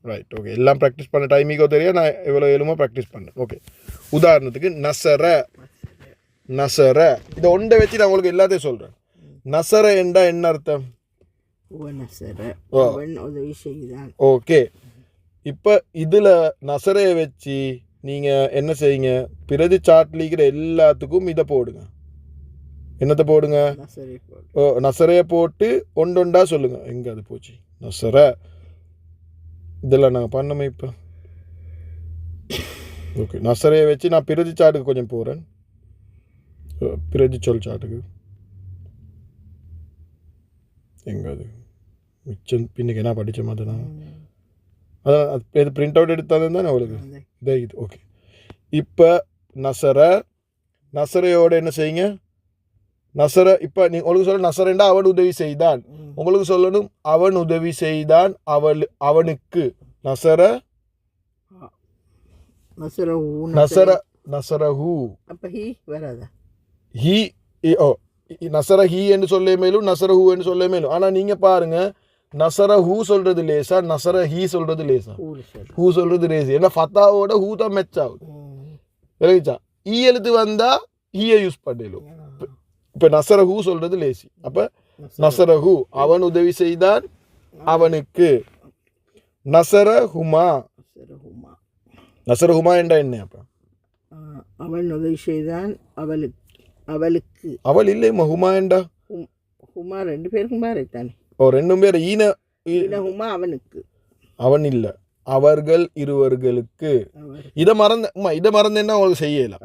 ரைட் ஓகே எல்லாம் ப்ராக்டிஸ் பண்ண டைமிங்கோ தெரியும் நான் எவ்வளோ எழுமோ ப்ராக்டிஸ் பண்ணேன் ஓகே உதாரணத்துக்கு நசர இதை ஒன்றை வச்சு நான் உங்களுக்கு எல்லாத்தையும் சொல்கிறேன் நசர என்றா என்ன அர்த்தம் ஓகே இப்போ இதில் நசரையை வச்சு நீங்கள் என்ன செய்யுங்க பிரதி சாட்டில் இருக்கிற எல்லாத்துக்கும் இதை போடுங்க என்னத்தை போடுங்க நசரையை போட்டு ஒண்டொண்டா சொல்லுங்க எங்கே அது போச்சு நசர இதெல்லாம் நாங்கள் பண்ணோமே இப்போ ஓகே நசரையை வச்சு நான் பிரதி சாட்டுக்கு கொஞ்சம் போகிறேன் பிரதி சொல் சாட்டுக்கு எங்கே அது மிச்சம் பின்னுக்கு என்ன படித்த மாதிரி நான் அதான் இது பிரிண்ட் அவுட் எடுத்தாலே தானே அவளுக்கு இதே இது ஓகே இப்போ நசரையோட என்ன செய்யுங்க இப்போ நீ உங்களுக்கு சொல்ல நசரண்டா அவன் உதவி செய்தான் உங்களுக்கு சொல்லணும் அவன் உதவி செய்தான் அவனுக்கு நசரஹு ஹி நசரஹி என்று சொல்ல மேலும் நசரஹு என்று சொல்ல மேலும் ஆனால் நீங்கள் பாருங்க நசரஹு சொல்றது லேசா நசரஹி சொல்றது லேசா ஹூ சொல்றது லேசு ஏன்னா ஃபத்தாவோட ஹூ தான் மெச்சாகுது விளங்கிச்சா ஈ எழுத்து வந்தா ஹீயை யூஸ் பண்ணிடும் இப்போ நசரஹு சொல்றது லேசி அப்போ நசரஹு அவன் உதவி செய்தான் அவனுக்கு நசரஹுமா என்ற என்ன அப்போ அவன் உதவி செய்தான் அவளுக்கு அவள் இல்லையம்மா ஹுமா என்றா ஹுமா 2 பேர் ஹுமா தானே ஓ 2 பேர் ஹுமா அவனுக்கு அவன் இல்லை அவர்கள் இருவர்களுக்கு இதை மறந்தேன்னா உங்களுக்கு செய்யலாம்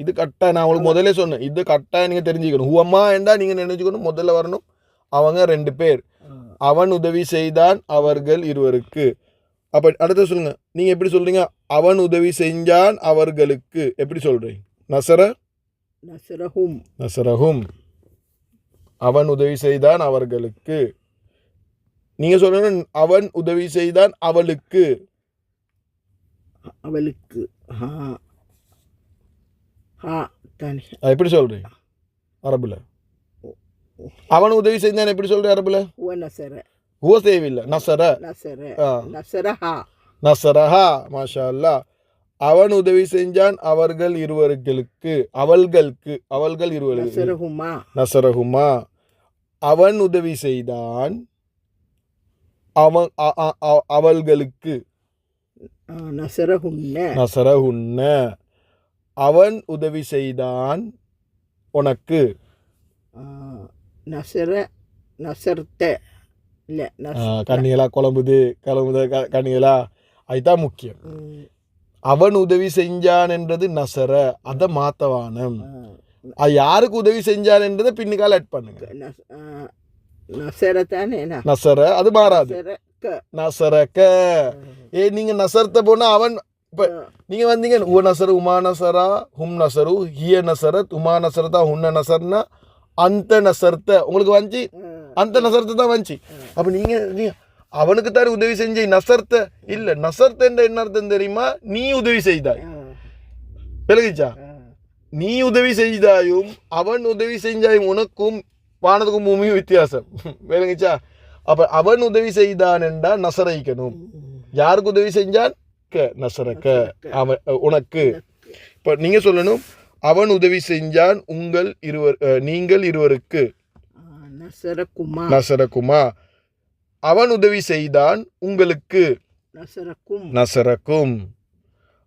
இது கட்டாயம் நான் உங்களுக்கு முதல்ல சொன்னேன் இது கட்டாயம் நீங்கள் தெரிஞ்சுக்கணும் ஹுவம்மா என்றா நீங்கள் நினைச்சுக்கணும் முதல்ல வரணும் அவங்க 2 பேர் அவன் உதவி செய்தான் அவர்கள் இருவருக்கு அப்போ அடுத்த சொல்லுங்க நீங்கள் எப்படி சொல்கிறீங்க அவன் உதவி செஞ்சான் அவர்களுக்கு எப்படி சொல்கிறீங்க நசரஹும் அவன் உதவி செய்தான் அவர்களுக்கு நீங்கள் சொல்லணும் அவன் உதவி செய்தான் அவளுக்கு எப்படி சொல்கிறீங்க அரபுல அவன் உதவி செஞ்சான் எப்படி சொல்ற அரபுல? ஹுவ நசர. ஹுவ தேவையில்லை, நசர. நசர. ஆ. நசரஹா. நசரஹா, மாஷா அல்லாஹ். அவன் உதவி செஞ்சான் அவர்கள் இருவர்களுக்கு, அவள்களுக்கு, அவள்கள் இருவர்களுக்கு. நசரஹுமா. நசரஹுமா. அவன் உதவி செய்தான் அவன் அவள்களுக்கு. நசரஹுன்ன. நசரஹுன்ன. அவன் உதவி செய்தான் உனக்கு. நசர நசர்த்த. இல்லை கண்ணிகளா குழம்புது கண்ணிகளா, அதுதான் முக்கியம். அவன் உதவி செஞ்சான் என்றது நசர, அதை மாத்தவானம். அது யாருக்கு உதவி செஞ்சான் என்றதை பின்னுக்கால ஆட் பண்ணுங்க. நசர தானே. நசர அது மாறாது. நசரக்க. நீங்க நசரத்தை போனா அவன், இப்ப நீங்க வந்தீங்க உ நசரு உமா நசரா ஹும் நசரு ஹிய நசரத் உமா நசரதா ஹுன்ன நசர்னா அந்த நசர்த்த உங்களுக்கு வந்துச்சு, அந்த நசரத்தை தான் வந்துச்சு. அப்ப நீங்க அவனுக்கு தானே உதவி செஞ்ச நசர்த்த இல்ல. நசர்த்த என்ற என்ன அர்த்தம் தெரியுமா? நீ உதவி செய்தாய். விளங்கிச்சா? நீ உதவி செய்தாயும் அவன் உதவி செஞ்சாயும் உனக்கும் வானத்துக்கும் பூமியும் வித்தியாசம். விளங்கிச்சா? அப்ப அவன் உதவி செய்தான் என்றா நசரைக்கணும். யாருக்கு உதவி செஞ்சான்? நசரக்க, அவன் உனக்கு. இப்ப நீங்க சொல்லணும் அவன் உதவி செஞ்சான் உங்கள் இருவர், நீங்கள் இருவருக்கு. நசரகுமா. நசரகுமா. அவன் உதவி செய்தான் உங்களுக்கு. நசரக்கும். நசரக்கும்.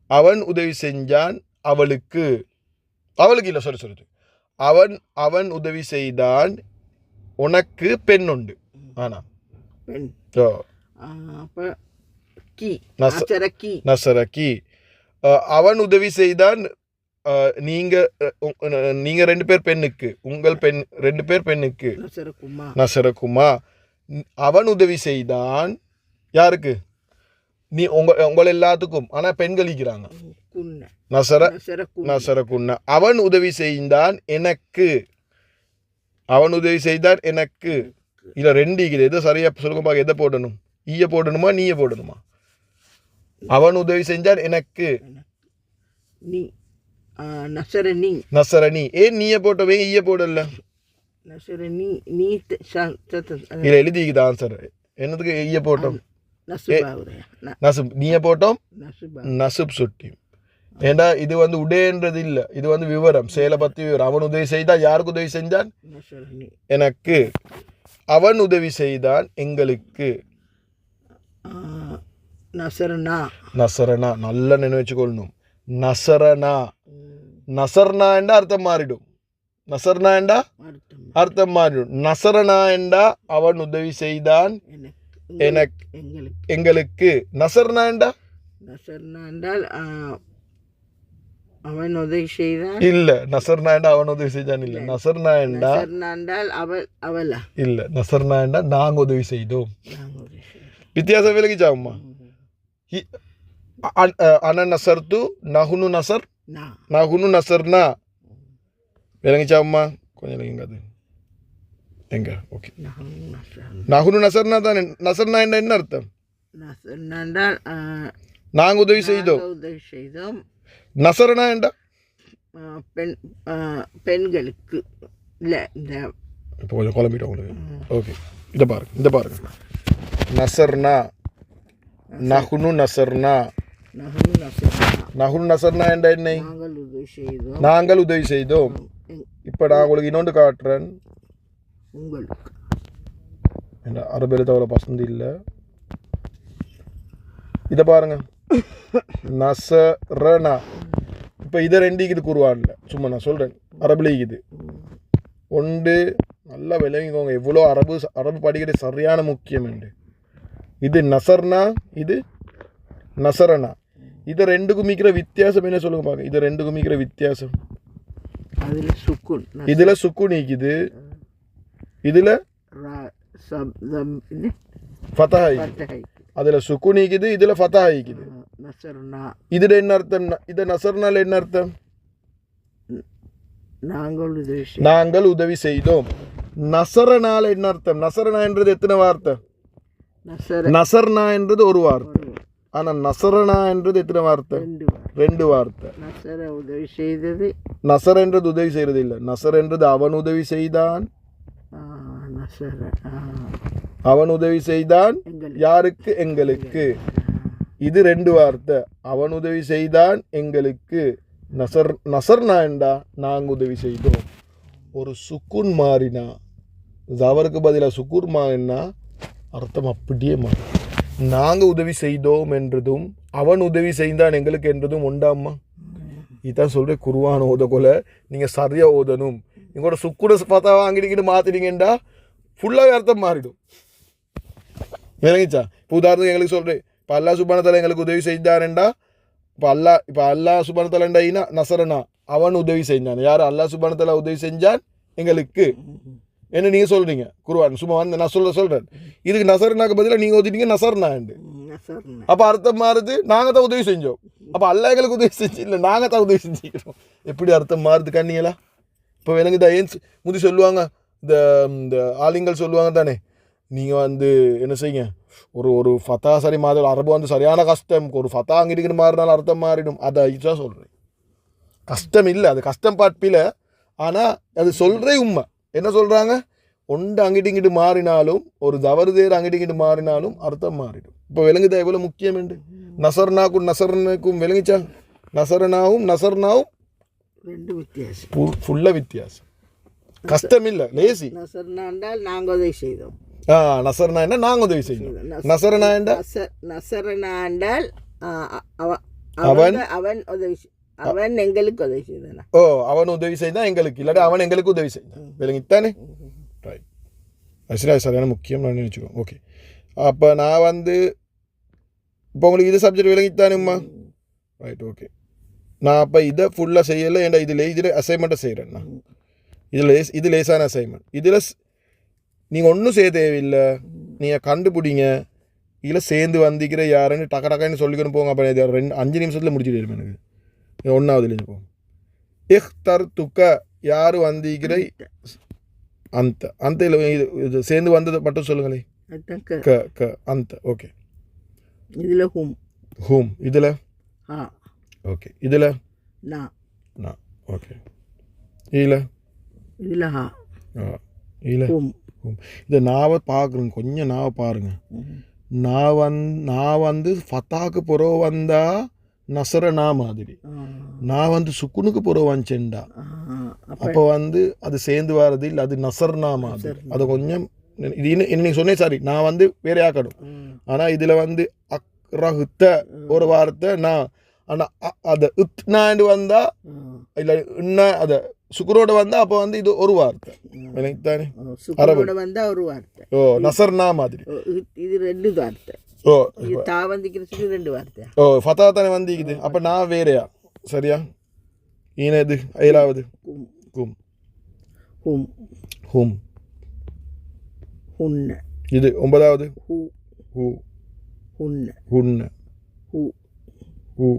அவன் உதவி செஞ்சான் அவளுக்கு. அவளுக்கு இல்ல, சொல்லு. அவன் உதவி செய்தான் உனக்கு பெண் உண்டு. ஆனா பெண். நசரக்கி. அவன் உதவி செய்தான் நீங்க 2 பேர் பெண்ணுக்கு, உங்கள் பெண் 2 பேர் பெண்ணுக்கு. நசரகுமா. அவன் உதவி செய்தான் யாருக்கு? நீ உங்கள் எல்லாத்துக்கும். ஆனா பெண்கள் இருக்கிறாங்க. நசரகுன்ன. அவன் உதவி செய்தான் எனக்கு. அவன் உதவி செய்தான் எனக்கு. இல்ல 2 இருக்குது. எதை சரியா சொல்லுங்க பாக்க. எதை போடணும்? ஈய போடணுமா நீய போடணுமா? அவன் உதவி செஞ்சான் எனக்கு. நசரணி. நசரணி. ஏன் நீய போட்டவே ஈய போடல? நசரணி நீ இல்ல எழுதிக்குது ஆன்சர். என்னதுக்கு ஈய போட்டோம்? நசுப். நீய போட்டோம் நசுப் சுட்டி. ஏண்டா இது உடேன்றது இல்ல, இது விவரம், செயலை பத்தி விவரம். அவன் உதவி செய்தான் யாருக்கு உதவி செஞ்சான்? எனக்கு. அவன் உதவி செய்தான் எங்களுக்கு. நசரணா. நசரணா. நல்லா நினைச்சுக்கொள்ளணும். நசரணா. நசர்னா என்றா அர்த்தம் மாறிடும். நசர்னா என்றா அர்த்தம் மாறிடும். நசரணா என்றா அவன் உதவி செய்தான் எனக்கு எங்களுக்கு. நசர்னா என்றா? நசர்னா என்றால் அவன் உதவி செய்தான் இல்ல. நசர்னா என்றா அவன் உதவி செய்தான் இல்ல. நசர்னா என்றால் அவளா இல்ல. நசர்னா என்றா நாங்க உதவி செய்தோம். வித்தியாசம் விலகிச்சாவுமா? அன நசர்த்து நகுனு நசர் நகுனு நசர்னா விளங்கிச்சாவுமா? கொஞ்சம் எங்க அது எங்க? ஓகே. நகுனு நசர்னா தானே. நசர்னா என்ன அர்த்தம்? நாங்க உதவி செய்தோம். நசரனா என்றா பெண்களுக்கு இல்ல. இந்த இப்போ கொஞ்சம் குழம்பிட்டோம் உங்களுக்கு. ஓகே, இதை பாருங்க. நசர்னா நகுனு நசர்னா. நகுனு நசர்னா என்ற என்ன? நாங்கள் உதவி செய்தோம். இப்போ நான் உங்களுக்கு இன்னொன்று காட்டுறேன். உங்களுக்கு அரபு எழுத அவ்வளோ பசந்து இல்லை. இதை பாருங்க. நசரனா. இப்போ இதை 2 இது கூறுவான்ல, சும்மா நான் சொல்கிறேன். அரபுல இது ஒன்று நல்லா விளங்கிக்கோங்க. எவ்வளோ அரபு படிக்கிறது சரியான முக்கியம் என்று. இது நசர்னா, இது நசரனா. இது 2க்கும் இருக்கிற வித்தியாசம் என்ன சொல்லுங்க பாருங்க. இது 2க்கும் இருக்கிற வித்தியாசம். இதுல சுக்குன் நீக்குது, இதுல ஃபதஹா. அதுல சுக்குன் நீக்குது, இதுல ஃபதஹா நீக்குது. இதுல என்ன அர்த்தம்? இது நசர்னால என்ன அர்த்தம்? நாங்கள் உதவி செய்தோம். நசரனால என்ன அர்த்தம்? நசரனா என்றது எத்தனை வார்த்தை? நசர்னா என்றது ஒரு வார்த்தை. ஆனா நசரனா என்றது எத்தனை வார்த்தை? 2 வார்த்தை. உதவி செய்தது. நசர் என்றது உதவி செய்யறது இல்ல. நசர் என்றது அவன் உதவி செய்தான் நசர அவன் உதவி செய்தான் எங்களுக்கு. யாருக்கு? எங்களுக்கு. இது ரெண்டு வார்த்தை. அவன் உதவி செய்தான் எங்களுக்கு. நசர்னா என்றா நாங்கள் உதவி செய்தோம். ஒரு சுக்குன் மாறினா ஜவருக்கு பதிலாக சுக்குர் மாறினா அர்த்தம் அப்படியே மாறும். நாங்கள் உதவி செய்தோம் என்றதும் அவன் உதவி செய்தான் எங்களுக்கு என்றதும் உண்டாம்மா. இதுதான் சொல்கிறேன், குர்ஆன் ஓதக்கொள்ள நீங்கள் சரியாக ஓதணும். எங்களோட சுக்குரை பார்த்தா வாங்கிட்டு மாற்றிட்டீங்கண்டா ஃபுல்லாகவே அர்த்தம் மாறிடும். விளங்கிச்சா? இப்போ உதாரணத்துக்கு எங்களுக்கு சொல்கிறேன், இப்போ அல்லாஹ் சுப்ஹானஹு வ தஆலா எங்களுக்கு உதவி செய்தாருண்டா, இப்போ அல்லாஹ் சுப்ஹானஹு வ தஆலாண்டா நசரனா அவன் உதவி செஞ்சான். யார்? அல்லாஹ் சுப்ஹானஹு வ தஆலா உதவி செஞ்சான் எங்களுக்கு என்ன நீங்கள் சொல்கிறீங்க குர்ஆன். சும்மா வந்து நான் சொல்கிறேன். இதுக்கு நசரனாக்கு பதிலாக நீங்கள் ஓதிட்டீங்க நசர்னாண்டு. அப்போ அர்த்தம் மாறுது, நாங்கள் தான் உதவி செஞ்சோம். அப்போ அல்லாஹ் எங்களுக்கு உதவி செஞ்சு இல்லை, நாங்கள் தான் உதவி செஞ்சுக்கிறோம். எப்படி அர்த்தம் மாறுது கண்ணிங்களா? இப்போ விளங்குதா? ஏன் முதி சொல்லுவாங்க, இந்த ஆலிங்கள் சொல்லுவாங்க தானே, நீங்கள் வந்து என்ன செய்யுங்க, ஒரு ஃபத்தா சரி மாதிரி அரபு வந்து சரியான கஷ்டம், ஒரு ஃபத்தா அங்கிட்டு மாறினாலும் அர்த்தம் மாறிடும். அதை இதுதான் சொல்கிறேன். கஷ்டம் இல்லை, அது கஷ்டம் பாட்பில. ஆனால் அது சொல்கிறே உண்மை. என்ன சொல்கிறாங்க? ஒன்று அங்கிட்டு இங்கிட்டு மாறினாலும், ஒரு தவறுதேர் அங்கிட்டு இங்கிட்டு மாறினாலும் அர்த்தம் மாறிடும். இப்போ விளங்குதா எவ்வளோ முக்கியம் என்று? நசர்னாக்கும் விளங்கிச்சா? நசர்னாவும் ரெண்டு வித்தியாசம், ஃபுல்லாக வித்தியாசம். கஷ்டம் இல்லை, லேசி. நசர்னா என்றால் நாங்கள் உதவி செய்தோம். நசர்னா என்ன? நாங்கள் உதவி செய்யணும். நசரனா என்றால் நசரனா என்றால் அவன் உதவி அவன் எங்களுக்கு உதவி செய்தான். ஓ, அவன் உதவி செய்தான் எங்களுக்கு, இல்லாட்டி அவன் எங்களுக்கு உதவி செய்தான். விளங்கித்தானே? ரைட். சரியான முக்கியம் நான் நினச்சிக்கோ. ஓகே, அப்போ நான் வந்து இப்போ உங்களுக்கு இது சப்ஜெக்ட் விளங்கித்தானும்மா? Right, okay. நான் அப்போ இதை ஃபுல்லாக செய்யலை. ஏன்டா இதில் அசைன்மெண்ட்டை செய்கிறேன் நான். இது லேசான அசைன்மெண்ட். இதில் நீங்கள் ஒன்றும் செய்ய தேவையில்லை, நீங்கள் கண்டுபிடிங்க. இதில் சேர்ந்து வந்திக்கிற யாருன்னு டக்கன்னு சொல்லிக்கணும் போங்க. அப்போ 5 நிமிஷத்தில் முடிச்சுட்டு இருக்கும் எனக்கு. ஒன்றாவதுலேருந்து போகும். இஹ்தர் துக்க யார் வந்திக்கிற அந்த இது சேர்ந்து வந்தது மட்டும் சொல்லுங்களே. அந்த ஓகே. இதில் ஹூம் இதில் ஓகே. இதில் ஓகே. இதில் இதை நாவை பார்க்குறேங்க, கொஞ்சம் நாவை பாருங்க. நான் வந்து ஃபத்தாக்கு புறோ வந்தா நசரனா மாதிரி, நான் வந்து சுக்குனுக்கு புறோ வந்துச்சேன்டா. அப்போ வந்து அது சேர்ந்து வர்றது இல்லை, அது நசர்னா மாதிரி. அதை கொஞ்சம் இது இன்னைக்கு சொன்னேன், சாரி, நான் வந்து வேற ஆக்கணும். ஆனால் இதில் வந்து அக்ரஹுத்த ஒரு வார்த்தை நான், ஆனால் அதை உத்னாண்டு வந்தா இல்லை இன்னும் அதை சுக்குரோட வந்தா அப்போ வந்து இது ஒரு வார்த்தை. தானே சுக்குரோட வந்தா ஒரு வார்த்தை. ஓ, நசர்னா மாதிரி. இது ரெண்டு வார்த்தை. ஓ, தா வந்திக்கிறது ரெண்டு வார்த்தை. ஓ, ஃபத்தா தானே வந்திக்குது. அப்போ நான் வேறையா? சரியா? ஈனது 7வது கும் ஹும் ஹும். ஹுன்ன. இது 9வது ஹூ ஹூ ஹுன்ன ஹுன்ன ஹூ ஹூ.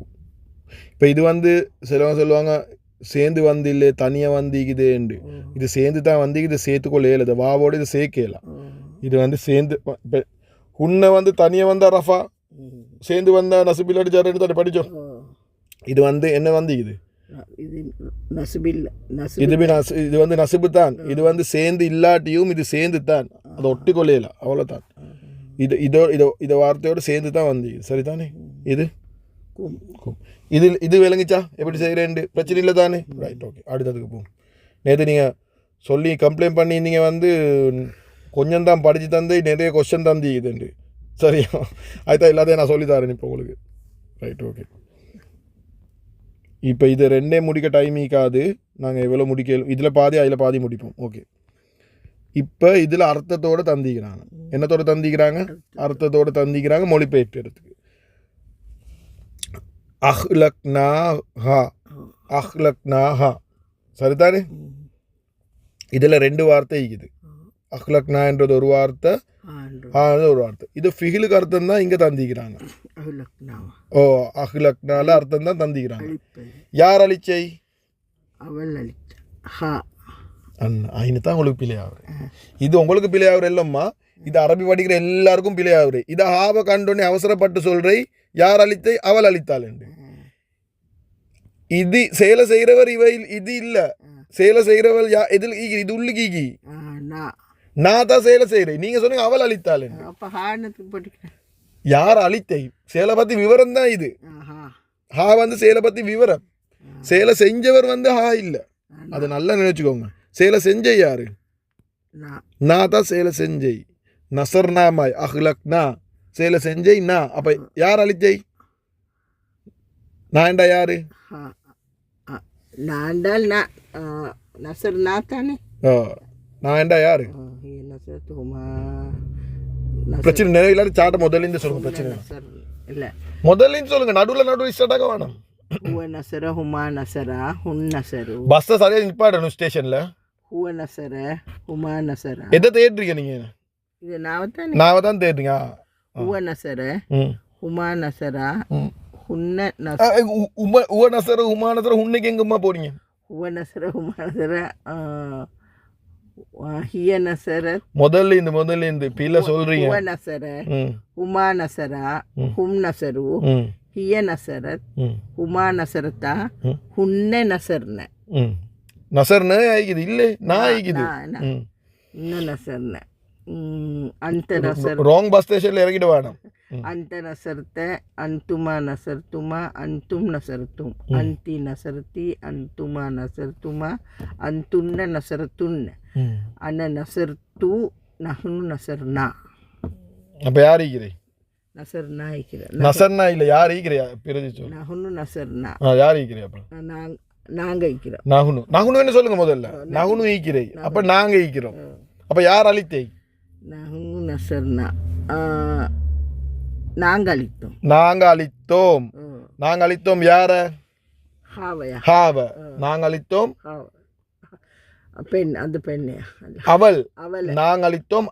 இப்போ இது வந்து சிலவங்க சொல்லுவாங்க சேர்ந்து வந்து இல்லை தனியாக வந்திக்குதுண்டு. இது சேர்ந்து தான் வந்திக்குது, சேர்த்துக்கொள்ள இயலுது. வாவோடு இது சேர்க்கலாம். இது வந்து சேர்ந்து இப்போ உன்னை வந்து தனியாக வந்தால் ரஃபா, சேர்ந்து வந்தால் நசுபில்லாடி ஜாரன்னு தானே படித்தோம். இது வந்து என்ன வந்திக்குது? இது வந்து நசுபு தான். இது வந்து சேர்ந்து இல்லாட்டியும் இது சேர்ந்து தான், அதை ஒட்டி கொள்ளையில, அவ்வளோதான். இது வார்த்தையோடு சேர்ந்து தான் வந்திக்குது. சரிதானே? இது இது விளங்கிச்சா? எப்படி செய்கிறேன்? பிரச்சனை இல்லை தானே? Right, okay. அடுத்ததுக்கு போகும். நேற்று நீங்கள் சொல்லி கம்ப்ளைண்ட் பண்ணி நீங்கள் வந்து கொஞ்சம் தான் படித்து தந்து நிறைய கொஸ்டின் தந்திக்குதுண்டு. சரியா? அதுதான் எல்லாத்தையும் நான் சொல்லித்தரேன் இப்போ உங்களுக்கு. Right, okay. இப்போ இது ரெண்டே முடிக்க டைம் ஈக்காது. நாங்கள் எவ்வளோ முடிக்க, இதில் பாதி அதில் பாதி முடிப்போம். ஓகே. இப்போ இதில் அர்த்தத்தோடு தந்திக்கிறாங்க. என்னத்தோடு தந்திக்கிறாங்க? அர்த்தத்தோடு தந்திக்கிறாங்க மொழிபெயர்க்கிறதுக்கு. அஹ்லக்னாஹா சரிதானே? இதில் 2 வார்த்தை இருக்குது. அஹ்லக்னான்றது ஒரு வார்த்தை, ஒரு வார்த்தை. இது ஃபிஹிலுக்கு அர்த்தம் தான் இங்கே தந்திக்கிறாங்க. ஓ, அஹ்லக்னால அர்த்தம் தான் தந்திக்கிறாங்க. யார் அழிச்சை? அண்ணா தான் உங்களுக்கு பிழையாகுது. இது உங்களுக்கு பிழையாகுற இல்லம்மா, இது அரபி படிக்கிற எல்லாருக்கும் பிழையாகுது. இதை ஹாவை கண்டோன்னே அவசரப்பட்டு சொல்றே யார் அழித்தை? அவள் அழித்தாள் என்று. இது செயலை செய்கிறவர் இவை, இது இல்லை செயலை செய்கிறவள் இதில் இது உள்ளுக்கு நான் தான் சேலை செய்கிறேன், நீங்கள் சொன்னீங்க அவள் அழித்தாள். அப்போ ஹானத்துக்கு போட்டுக்கிறேன். யார் அழித்தை? சேலை பற்றி விவரம் தான் இது. ஹா வந்து சேலை பற்றி விவரம். சேலை செஞ்சவர் வந்து ஹா இல்லை, அதை நல்லா நினச்சிக்கோங்க. சேலை செஞ்ச யாரு? நான் தான் சேலை செஞ்சை. நசர் நாமாய் அஹ்லக்னா, சேலை செஞ்சை நான். அப்போ யார் அழிச்சை? நான்டா யாரு? நான்டால் நான் நசர் நான் தானே. நான்டா யாரு? நசர் துமா பிரச்சனை நிறைய சாட்ட முதல்ல சொல்லுங்க. பிரச்சனை இல்லை, முதல்ல சொல்லுங்க. நடுவில் ஸ்டார்ட் ஆக வேணாம். ஹுவ நசர ஹுமா நசரா ஹுன் நசரு. பஸ்ஸை சரியாக நிப்பாடணும் ஸ்டேஷனில். ஹுவ நசர ஹுமா நசரா. எதை தேடுறீங்க நீங்கள்? இது நாவ தான் தேடுறீங்க. ஹுவ நசர ஹுமா நசரா ஹுன்ன உவ நசர ஹுமா நசர ஹுன்னைக்கு எங்கம்மா போறீங்க? ஹுவ நசர ஹுமா நசர ஹிய நசர. முதல்ல இந்த பிள்ளை சொல்றீங்க. ஹுவ நசர ஹுமா நசரா ஹும் நசரு ஹிய நசரத் ஹுமா நசரத்தா ஹுன்ன நசர்ன. நசர்ன ஆயிக்குது இல்லை, நான் ஆயிக்குது. இன்னும் நசர்ன அந்த நசர். ராங் பஸ் ஸ்டேஷன்ல இறங்கிட்டு வேணும். அந்த நசர்த்த அந்துமா நசர்த்துமா அந்தும் நசர்த்தும் அந்தி நசர்த்தி அந்துமா நசர்த்துமா அந்துன்ன நசர்த்துன்ன அன நசர்த்து நஹ்னு நசர்னா. அப்போ யார் ஈக்கிறே? நசர்னா ஈக்கிறேன். நசர்னா இல்லை, யார் ஈக்கிறியா? பிறகு சொல்லு. நஹ்னு நசர்னா. யார் ஈக்கிறே? அப்புறம் நாங்க ஈக்கிறோம். நகுனு என்ன சொல்லுங்க முதல்ல. நகுனு ஈக்கிறே, அப்போ நாங்க ஈக்கிறோம். அப்போ யார் அழித்தே? நஹ்னு நசர்னா நாங்க அழித்தோம். நாங்க அழித்தோம் யார? ஹாவ. நாங்க அழித்தோம் பெண். அந்த பெண்ணே அவள். நாங்க அழித்தோம்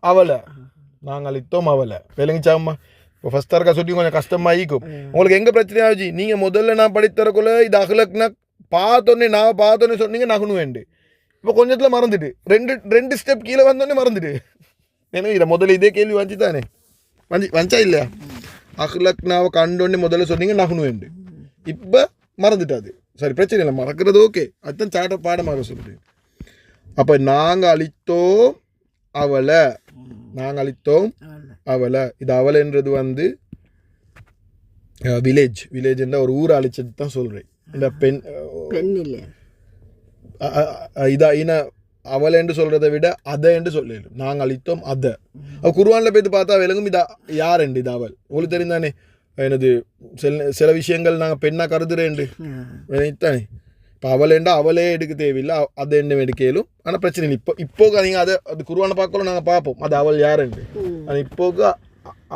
அவளை. விளங்கிச்சாம்மா? இப்போ ஃபர்ஸ்ட் தரக்கா சொல்லி கொஞ்சம் கஷ்டமாக ஈக்கும். உங்களுக்கு எங்கே பிரச்சனை ஆச்சு? நீங்கள் முதல்ல நான் படித்தரக்குள்ள இது அகலக்குனா நான் பார்த்தோன்னே சொன்னீங்க நகுனு வேண்டு. இப்போ கொஞ்சத்தில் மறந்துட்டு ரெண்டு ஸ்டெப் கீழே வந்தோடனே மறந்துட்டு. ஏன்னா இதை முதல்ல இதே கேள்வி வந்துச்சு தானே? வந்தா இல்லையா? அஹ்லக்னாவை கண்டோடனே முதல்ல சொன்னீங்க நகுனு வேண்டு. இப்போ மறந்துட்டாது. சரி, பிரச்சனை இல்லை, மறக்கிறது ஓகே. அதுதான் சாட்ட பாடமாக சொல்லுது. அப்போ நாங்கள் அழித்தோம் அவளை. இது அவளைன்றது வந்து வில்லேஜ் என்ற ஒரு ஊரை அழிச்சது தான் சொல்கிறேன். இந்த பெண் இல்லை இதா அவளை என்று சொல்கிறத விட அதை என்று சொல்லணும். நாங்கள் அழித்தோம் அதை. குர்ஆனில் போய்த்து பார்த்தா விளங்கும் இதா யார் என்று. இது அவள். உங்களுக்கு தெரிந்தானே எனது சில விஷயங்கள் நாங்கள் பெண்ணாக கருதுறேன்ண்டு தானே. இப்போ அவளேண்டா அவளே எடுக்க தேவையில்லை, அதை என்ன எடுக்கலும். ஆனால் பிரச்சனை இல்லை. இப்போக்கு நீங்கள் அது குர்ஆனை பார்க்கலாம், நாங்கள் பார்ப்போம் அது அவள் யாருண்டு. அது இப்போக்கு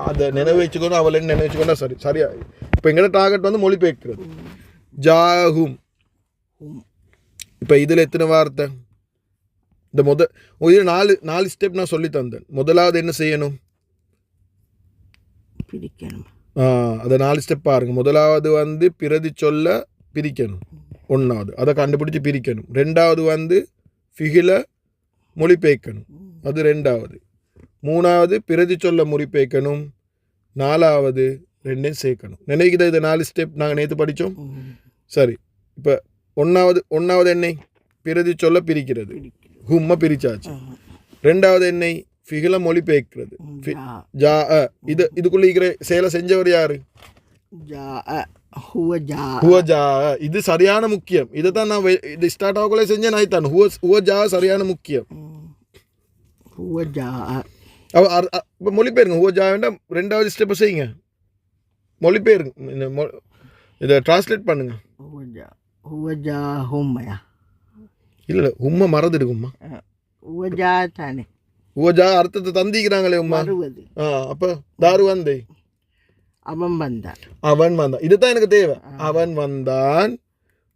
அதை நினைவச்சுக்கணும். அவள் என்ன நினைவச்சுக்கோண்டா சரியா. இப்போ எங்களோட டார்கெட் வந்து மொழிபெயர்க்கிறது. ஜாஹும். இப்போ இதில் எத்தனை வார்த்தை? இந்த இது நாலு ஸ்டெப் நான் சொல்லி தந்தேன். முதலாவது என்ன செய்யணும்? பிரிக்கணும். அதை 4 ஸ்டெப் பாருங்கள். முதலாவது வந்து பிரதி சொல்ல பிரிக்கணும். ஒன்றாவது அதை கண்டுபிடிச்சி பிரிக்கணும். ரெண்டாவது வந்து ஃபிகில மொழிபெயர்க்கணும், அது ரெண்டாவது. மூணாவது பிரதி சொல்ல மொழிபெயர்க்கணும். நாலாவது ரெண்டையும் சேர்க்கணும். நினைக்கிற இது 4 ஸ்டெப் நாங்கள் நேற்று படித்தோம். சரி, இப்போ ஒன்றாவது என்னை பிரதி சொல்ல பிரிக்கிறது, ஹும்மை பிரிச்சாச்சு. ரெண்டாவது என்னை ஃபிகில மொழிபெயர்க்கிறது, ஜா. இதுக்குள்ள இருக்கிற சேலை செஞ்சவர் யாரு? இது சரியான முக்கியம். இதை தான் நான் இது ஸ்டார்ட் ஆகக்குள்ளே செஞ்சேன். நான் ஹுவ ஜா சரியான முக்கியம். இப்போ மொழிபெயருங்க. ஹுவ ஜா வேண்டாம், ரெண்டாவது ஸ்டெப்பை செய்யுங்க. மொழிபெயருங்க, இதை டிரான்ஸ்லேட் பண்ணுங்க. இல்லை, உம்மை மறந்துடுங்கம்மா. ஹுவஜா அர்த்தத்தை தந்திக்கிறாங்களே உம்மா. அப்போ தாரு வந்தே அவன் வந்தான். இதுதான் எனக்கு தேவை. அவன் வந்தான்.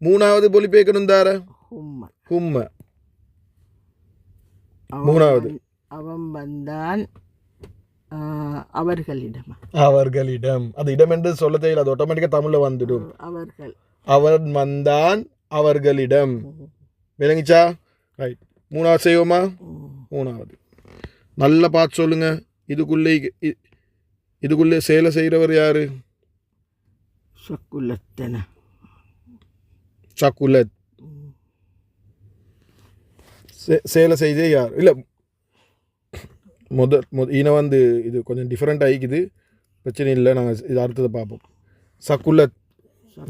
மூணாவது மொழிபெயர்க்கணும் தார ஹும்ம. மூணாவது அவன் வந்தான் அவர்களிடம். அது இடம் என்று சொல்ல தேவையில்லை, அது ஆட்டோமேட்டிக்காக தமிழில் வந்துடும். அவன் வந்தான் அவர்களிடம். விளங்கிச்சா? ரைட். மூணாவது செய்வோமா? மூணாவது நல்லா பார்த்து சொல்லுங்க. இதுக்குள்ளே சேலை செய்கிறவர் யாரு? ஈன வந்து இது கொஞ்சம் டிஃப்ரெண்ட் ஆகிக்குது, பிரச்சனை இல்லை, நாங்கள் இது அடுத்ததை பார்ப்போம். சக்குல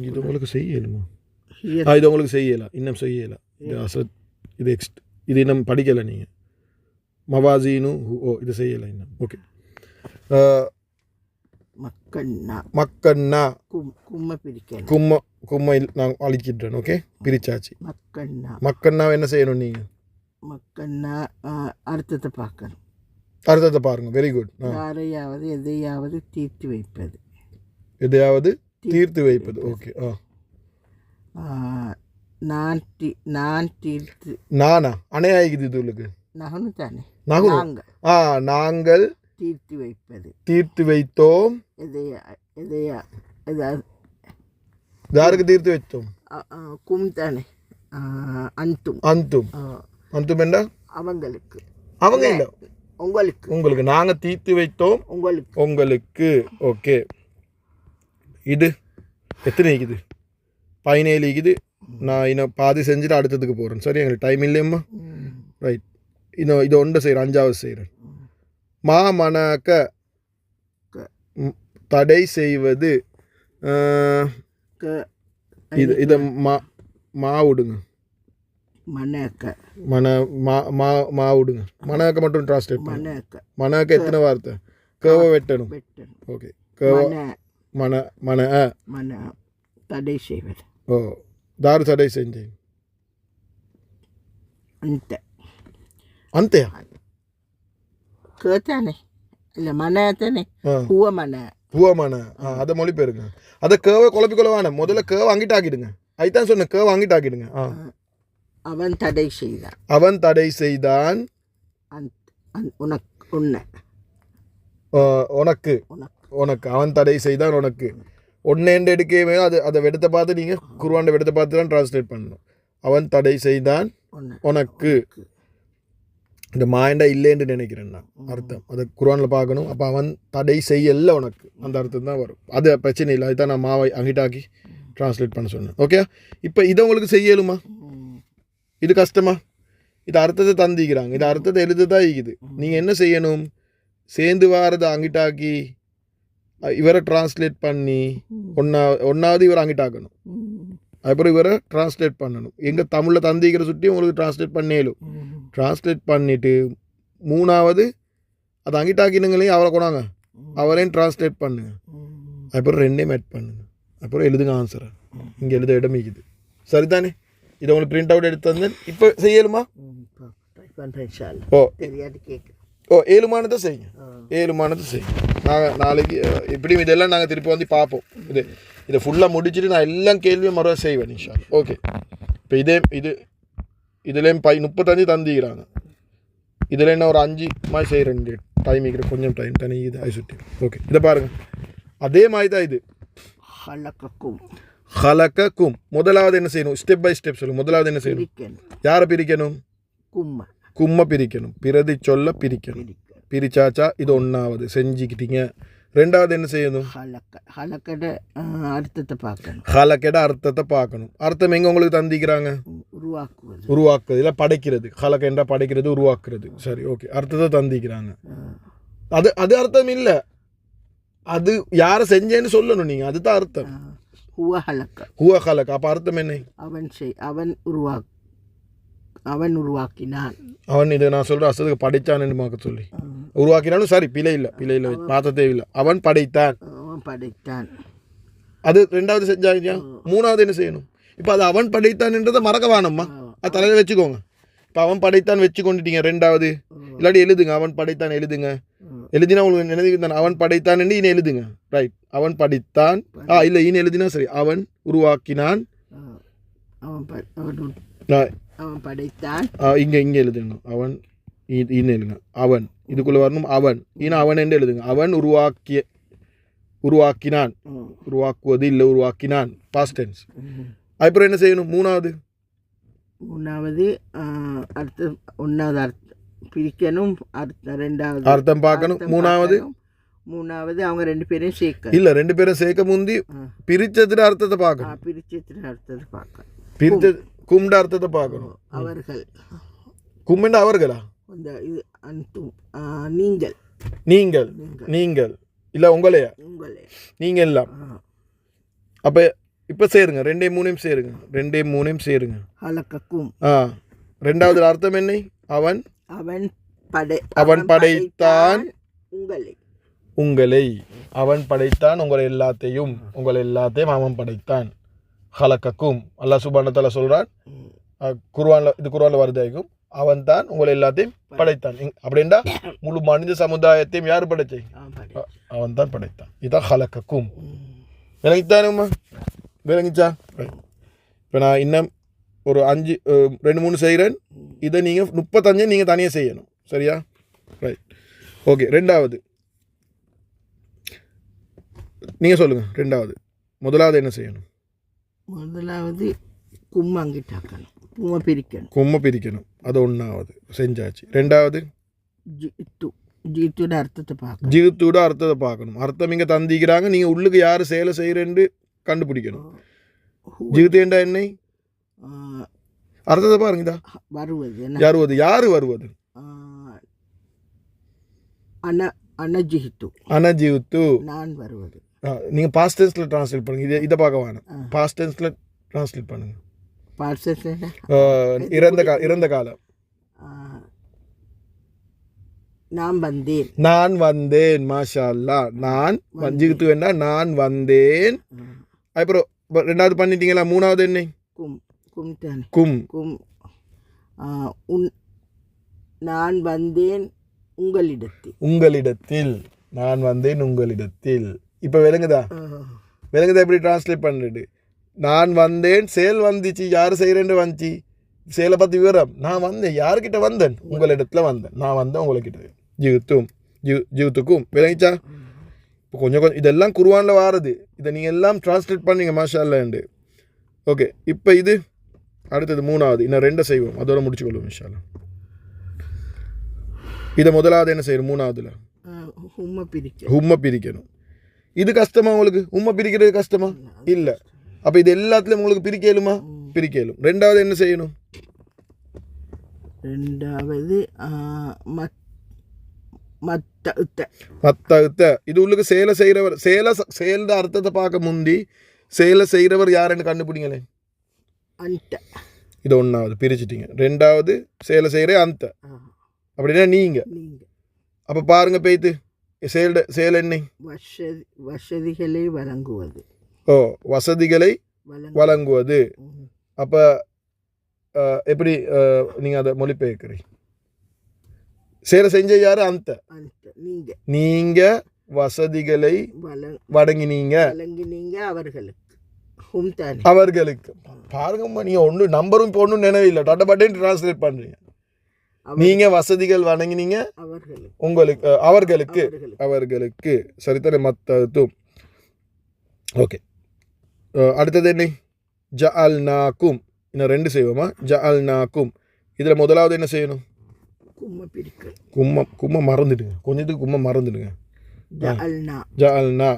இது உங்களுக்கு செய்யலுமா? இது உங்களுக்கு செய்யலாம், இன்னும் செய்யலாம். இது அசத், இது இது இன்னும் படிக்கலை நீங்கள். மவாசீனு இது செய்யலை இன்னும். ஓகே. மக்கண்ணா கும்ம பிரிக்கணும். கும்ம நான் அழிச்சிட்றேன். ஓகே, பிரிச்சாச்சு. மக்கண்ணா என்ன செய்யணும் நீங்கள்? மக்கண்ணா அர்த்தத்தை பார்க்கணும். அர்த்தத்தை பாருங்க. Very good. யாரையாவது எதையாவது தீர்த்து வைப்பது. எதையாவது தீர்த்து வைப்பது. ஓகே. நான் தீர்த்து. நானா அணையாகிக்குது இது உங்களுக்கு. நகனு தானே. நாங்கள் தீர்த்து வைப்பது. தீர்த்து வைத்தோம். யாருக்கு தீர்த்து வைத்தோம்? கும் தானே. அந்தும். அந்தும். அந்தும் என்ன? அவங்களுக்கு. அவங்க இல்லை, உங்களுக்கு. உங்களுக்கு. நாங்கள் தீர்த்து வைத்தோம் உங்களுக்கு. ஓகே. இது எத்தனை இருக்குது? 17 இருக்குது. நான் இன்னும் பாதி செஞ்சுட்டு அடுத்ததுக்கு போகிறேன். சரி, எங்களுக்கு டைம் இல்லையம்மா. ரைட். இது ஒன்றை செய்கிறேன், 5வது செய்கிறேன். மணக்க தடை செய்வது. இதை மாவுடுங்க. மாவுடுங்க. மணக்க மட்டும் டிரான்ஸ்லேட் பண்ண. மணக்க எத்தனை வார்த்தை? கேவ வெட்டணும். ஓகே. கேவ மன தடை செய்வது. ஓ, தாரு தடை செஞ்சேன். అంతేయా? கேத்தானே இல்லை மனத்தானே. பூவமன. அதை மொழி பேருங்க. அதை கேவை குழப்பிக்கொள்ள வேணாம். முதல்ல கேவை அங்கிட்டு ஆக்கிடுங்க. அதுதான் சொன்னேன், கேவை அங்கிட்டு ஆக்கிடுங்க. அவன் தடை செய்தான். அவன் தடை செய்தான். உனக்கு. உனக்கு. அவன் தடை செய்தான் உனக்கு. ஒன்னேண்டு எடுக்கவே அதை வெடுத்த பார்த்து நீங்கள் குருவாண்ட வெடுத்த பார்த்து தான் டிரான்ஸ்லேட் பண்ணணும். அவன் தடை செய்தான் உனக்கு. இந்த மாயண்டா இல்லைன்னு நினைக்கிறேன் நான் அர்த்தம். அதை குர்ஆனில் பார்க்கணும். அப்போ அவன் தடை செய்யல உனக்கு, அந்த அர்த்தம் தான் வரும். அது பிரச்சனை இல்லை. அதுதான் நான் மாவை அங்கிட்டாக்கி ட்ரான்ஸ்லேட் பண்ண சொன்னேன். ஓகே. இப்போ இதை உங்களுக்கு செய்யலுமா? இது கஷ்டமா? இது அர்த்தத்தை தந்திக்கிறாங்க. இது அர்த்தத்தை எழுத தான் இருக்குது. நீங்கள் என்ன செய்யணும்? சேர்ந்து வாரதை அங்கிட்டாக்கி இவரை ட்ரான்ஸ்லேட் பண்ணி ஒன்றாவது இவரை அங்கிட்டாக்கணும். அதுக்கப்புறம் இவரை ட்ரான்ஸ்லேட் பண்ணணும். எங்கள் தமிழில் தந்திக்கிற சுற்றி உங்களுக்கு ட்ரான்ஸ்லேட் பண்ணேலும் ட்ரான்ஸ்லேட் பண்ணிவிட்டு 3வது அதை அங்கிட்டாக்கினுங்களே அவரை கொண்டாங்க, அவரையும் ட்ரான்ஸ்லேட் பண்ணுங்க. அதுக்கப்புறம் 2 ஆட் பண்ணுங்க. அப்புறம் எழுதுங்க ஆன்சரை. இங்கே எழுத இடமிக்குது. சரிதானே? இதை உங்களுக்கு பிரிண்ட் அவுட் எடுத்து வந்தேன். இப்போ செய்யலுமா? ஓ 7 மானத்தை செய்யுங்க. 7 மானத்தை செய்யுங்க. நாங்கள் நாளைக்கு எப்படியும் இதெல்லாம் நாங்கள் திருப்பி வந்து பார்ப்போம். இதை ஃபுல்லாக முடிச்சுட்டு நான் எல்லாம் கேள்வியும் மறுவா செய்வேன் இன்ஷா. ஓகே. இப்போ இதுலேயும் 35 தந்திக்கிறாங்க. இதில் என்ன ஒரு 5 மாதிரி செய்கிறேன். டைம் இருக்கிற கொஞ்சம் டைம் தனி இது ஆய் சுட்டி. ஓகே. இதை பாருங்கள், அதே மாதிரி தான் இது. ஹலக்கும். முதலாவது என்ன செய்யணும்? ஸ்டெப் பை ஸ்டெப் சொல்லுங்கள். முதலாவது என்ன செய்யணும்? யாரை பிரிக்கணும்? கும்ம பிரிக்கணும். பிரதி சொல்ல பிரிக்கணும். பிரிச்சாச்சா? இது 1வது செஞ்சுக்கிட்டீங்க. 2வது என்ன செய்யணும்? ஹலக்கெட அர்த்தத்தை பார்க்கணும். அர்த்தம் எங்கே உங்களுக்கு தந்திக்கிறாங்க? உருவாக்குறது இல்லை படைக்கிறது. ஹலக்கெண்டா படைக்கிறது, உருவாக்குறது. சரி, ஓகே. அர்த்தத்தை தந்திக்கிறாங்க. அது அர்த்தம் இல்லை, அது யாரை செஞ்சேன்னு சொல்லணும் நீங்கள். அதுதான் அர்த்தம். ஹுவ ஹலக்க. அப்போ அர்த்தம் என்ன? அவன் உருவாக்கினான். அவன் இதை நான் சொல்கிறேன் அசதுக்கு படைத்தான் மாக்க சொல்லி உருவாக்கினாலும் சரி, பிழை இல்லை மாற்ற தேவையில்லை. அவன் படைத்தான். அது 2வது செஞ்சாங்க. 3வது என்ன செய்யணும்? இப்போ அது அவன் படைத்தான்ன்றதை மறக்க வேணாம்மா, அது தலையில் வச்சுக்கோங்க. இப்போ அவன் படைத்தான் வச்சு கொண்டுட்டீங்க. 2வது இல்லாட்டி எழுதுங்க. அவன் படைத்தான் எழுதுங்க. எழுதினா உங்களுக்கு நினைவுதான். அவன் படைத்தான் என்று இனி எழுதுங்க. ரைட். அவன் படித்தான். இல்லை இனி எழுதினா சரி. அவன் உருவாக்கினான். அவன் படைத்தான். இங்கே எழுதுங்க. அவன் இன்னு எழுதுங்க. அவன் இதுக்குள்ளே வரணும். அவன் இனி அவன் என்று எழுதுங்க. அவன் உருவாக்கினான். உருவாக்குவது இல்லை, உருவாக்கினான். Past tense. அதுக்கப்புறம் என்ன செய்யணும்? 3வது அர்த்தம். 1வது அர்த்தம் பிரிக்கணும். 2வது அர்த்தம் பார்க்கணும். 3வது அவங்க 2 பேரையும் சேர்க்க இல்லை, 2 பேரும் சேர்க்க முந்தி பிரிச்சதுல அர்த்தத்தை பார்க்கணும். பிரிச்சது கும்ட அர்த்தத்தை பார்க்கணும். அவர்கள். கும்மெண்டா அவர்களா? அந்த இது அன்தும் நீங்கள் நீங்கள் நீங்கள் இல்லை உங்களையா உங்களே நீங்கள் எல்லாம் அப்போ இப்போ சேருங்க 2 3 சேருங்க 2 3 சேருங்க ஹலக்கக்கும் ரெண்டாவது அர்த்தம் என்ன அவன் அவன் படைத்தான் உங்களை உங்களை அவன் படைத்தான் உங்களை எல்லாத்தையும் அவன் படைத்தான் ஹலக்கக்கும் அல்லாஹ் சுப்ஹானஹு வ தஆலா சொல்றான் குர்ஆன்ல வருதாகும் அவன் தான் உங்களை எல்லாத்தையும் படைத்தான் அப்படின்னா முழு மனித சமுதாயத்தையும் யார் படைச்சை அவன் தான் படைத்தான் இதான் ஹலக்கக்கும் விளங்கித்தானுமா விளங்கிச்சா இப்போ நான் இன்னும் ஒரு 5 2 3 செய்கிறேன் இதை நீங்கள் 35 நீங்கள் தனியாக செய்யணும் சரியா ரைட் ஓகே ரெண்டாவது நீங்கள் சொல்லுங்கள் ரெண்டாவது முதலாவது என்ன செய்யணும் முதலாவது கும்மாங்கிட்டாக்கணும் கும்மை பிரிக்கணும் அது ஒன்றாவது செஞ்சாச்சு ரெண்டாவது ஜீத்தோட அர்த்தத்தை பார்க்கணும் அர்த்தம் இங்கே தந்திக்கிறாங்க நீங்கள் உள்ளுக்கு யார் செயலை செய்கிறேன்னு கண்டுபிடிக்கணும் ஜீவித்தேண்டா என்ன அர்த்தத்தை பாருங்கதா வருவது யார் வருவது அனஜீவித்து நான் வருவது நீங்கள் பாஸ்ட் டென்ஸில் ட்ரான்ஸ்லேட் பண்ணுங்க இதை பார்க்க வேணாம் பாஸ்ட் டென்ஸில் ட்ரான்ஸ்லேட் பண்ணுங்க இறந்த காலம் நான் வந்தேன் மாஷா அல்லாஹ் நான் ஜீவித்து வேண்டா நான் வந்தேன் அப்புறம் ரெண்டாவது பண்ணிட்டீங்களா மூணாவது என்ன கும் நான் வந்தேன் உங்களிடத்தில் நான் வந்தேன் உங்களிடத்தில் இப்போ விளங்குதா எப்படி டிரான்ஸ்லேட் பண்ணிட்டு நான் வந்தேன் செயல் வந்துச்சு யார் செய்கிறேன்னு வந்துச்சு செயலை பற்றி விவரம் நான் வந்தேன் யார்கிட்ட வந்தேன் உங்களிடத்துல வந்தேன் நான் வந்தேன் உங்கள்கிட்ட ஜீவத்துக்கும் விளங்கிச்சா இப்போ கொஞ்சம் இதெல்லாம் குர்ஆனில் வாரது இதை நீங்கள் எல்லாம் டிரான்ஸ்லேட் பண்ணீங்க மாஷா அல்லாஹ்ண்டு ஓகே இப்போ இது அடுத்தது மூணாவது இன்னும் 2 செய்வோம் அதோட முடிச்சுக்கொள்வோம் இன்ஷா அல்லாஹ் இதை முதலாவது என்ன செய்யணும் மூணாவதுல உம்மை பிரிக்கணும் இது கஷ்டமா உங்களுக்கு உம்மை பிரிக்கிறது கஷ்டமா இல்லை அப்போ இது எல்லாத்துலேயும் உங்களுக்கு பிரிக்கலுமா பிரிக்கலும் ரெண்டாவது என்ன செய்யணும் ரெண்டாவது மத்த இது உள்ளுக்கு செயலை செய்கிறவர் செயல்த அர்த்தத்தை பார்க்க முந்தி செயலை செய்கிறவர் யாருன்னு கண்டுபிடிங்களே இது ஒன்றாவது பிரிச்சுட்டீங்க ரெண்டாவது செயலை செய்கிற அந்த அப்படின்னா நீங்கள் அப்போ பாருங்க பேய்த்து செயல் என்ன வசதிகளை வழங்குவது வசதிகளை வழங்குவது அப்போ எப்படி நீங்கள் அதை மொழிபெயர்க்கிறீங்க சேர செஞ்ச யாரு அந்த நீங்க வசதிகளை வழங்கினீங்க அவர்களுக்கு பாருங்கம்மா நீங்க ஒன்று நம்பரும் இப்போ ஒன்றும் நினைவில்லை டட்டப்பட்டேன்னு டிரான்ஸ்லேட் பண்றீங்க நீங்க வசதிகள் வழங்கினீங்க உங்களுக்கு அவர்களுக்கு சரித்தானே மத்ததும் ஓகே அடுத்தது என்ன ஜஅல்நாக்கும் இன்னும் 2 செய்வோமா ஜஅல்நாக்கும் இதில் முதலாவது என்ன செய்யணும் கும்மை மறந்துடுங்க கொஞ்சத்துக்கு கும்மை மறந்துடுங்க ஜஅல்னா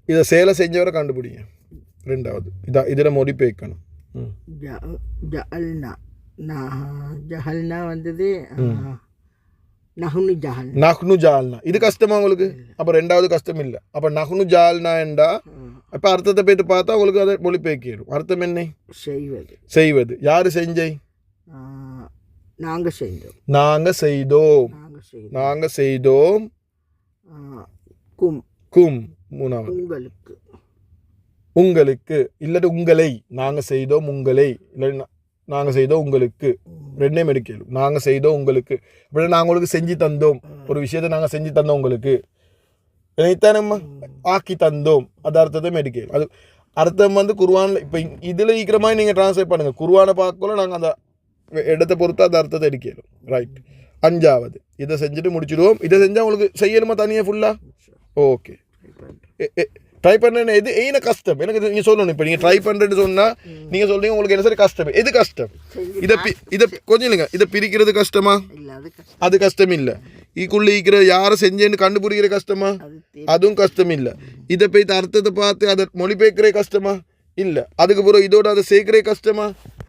இதை சேலை செஞ்சவரை கண்டுபிடிங்க ரெண்டாவது இதில் மொழிபெயர்க்கணும் ஜஹல்னா வந்தது நஹ்னு ஜால்னா இது கஷ்டமா உங்களுக்கு அப்போ ரெண்டாவது கஷ்டம் இல்லை அப்போ நஹ்னு ஜால்னா என்றா இப்போ அர்த்தத்தை போயிட்டு பார்த்தா உங்களுக்கு அதை மொழிபெயர்க்கிடும் அர்த்தம் என்ன செய்வது யாரு செஞ்சை நாங்கள் செய்தோம் கும் மூணாவது உங்களுக்கு இல்லாட்டி உங்களை நாங்கள் செய்தோம் உங்களை இல்லாட்டி நாங்கள் செய்தோம் உங்களுக்கு 2 மெடிக்கலும் நாங்கள் செய்தோம் உங்களுக்கு அப்படின்னா நாங்கள் உங்களுக்கு செஞ்சு தந்தோம் ஒரு விஷயத்தை நாங்கள் செஞ்சு தந்தோம் உங்களுக்கு நம்ம ஆக்கி தந்தோம் அது அர்த்தத்தை மெடிக்கல் அது அர்த்தம் வந்து குர்ஆனில் இப்போ இதில் ஈக்கிற மாதிரி நீங்கள் ட்ரான்ஸ்லேட் பண்ணுங்கள் குர்ஆனை பார்க்கல நாங்கள் அந்த இடத்தை பொறுத்து அந்த அர்த்தத்தை எடுக்கணும் ரைட் 5வது இதை செஞ்சுட்டு முடிச்சிடுவோம் இதை செஞ்சால் உங்களுக்கு செய்யணுமா தனியாக ஃபுல்லாக ஓகே ட்ரை பண்ணுறேன்னு எது ஏன கஷ்டம் எனக்கு நீங்கள் சொல்லணும் இப்போ நீங்கள் ட்ரை பண்ணுறேன்னு சொன்னால் நீங்கள் சொல்கிறீங்க உங்களுக்கு என்ன சரி கஷ்டம் எது கஷ்டம் இதை கொஞ்சம் இல்லைங்க இதை பிரிக்கிறது கஷ்டமா அது கஷ்டம் இல்லை இதுக்குள்ளே இருக்கிற யாரை செஞ்சேன்னு கண்டுபிடிக்கிற கஷ்டமா அதுவும் கஷ்டம் இல்லை இதை போய் அர்த்தத்தை பார்த்து அதை மொழிபெயர்க்கிற கஷ்டமா இல்லை அதுக்கு பிறகு இதோட அதை சேர்க்கிற கஷ்டமா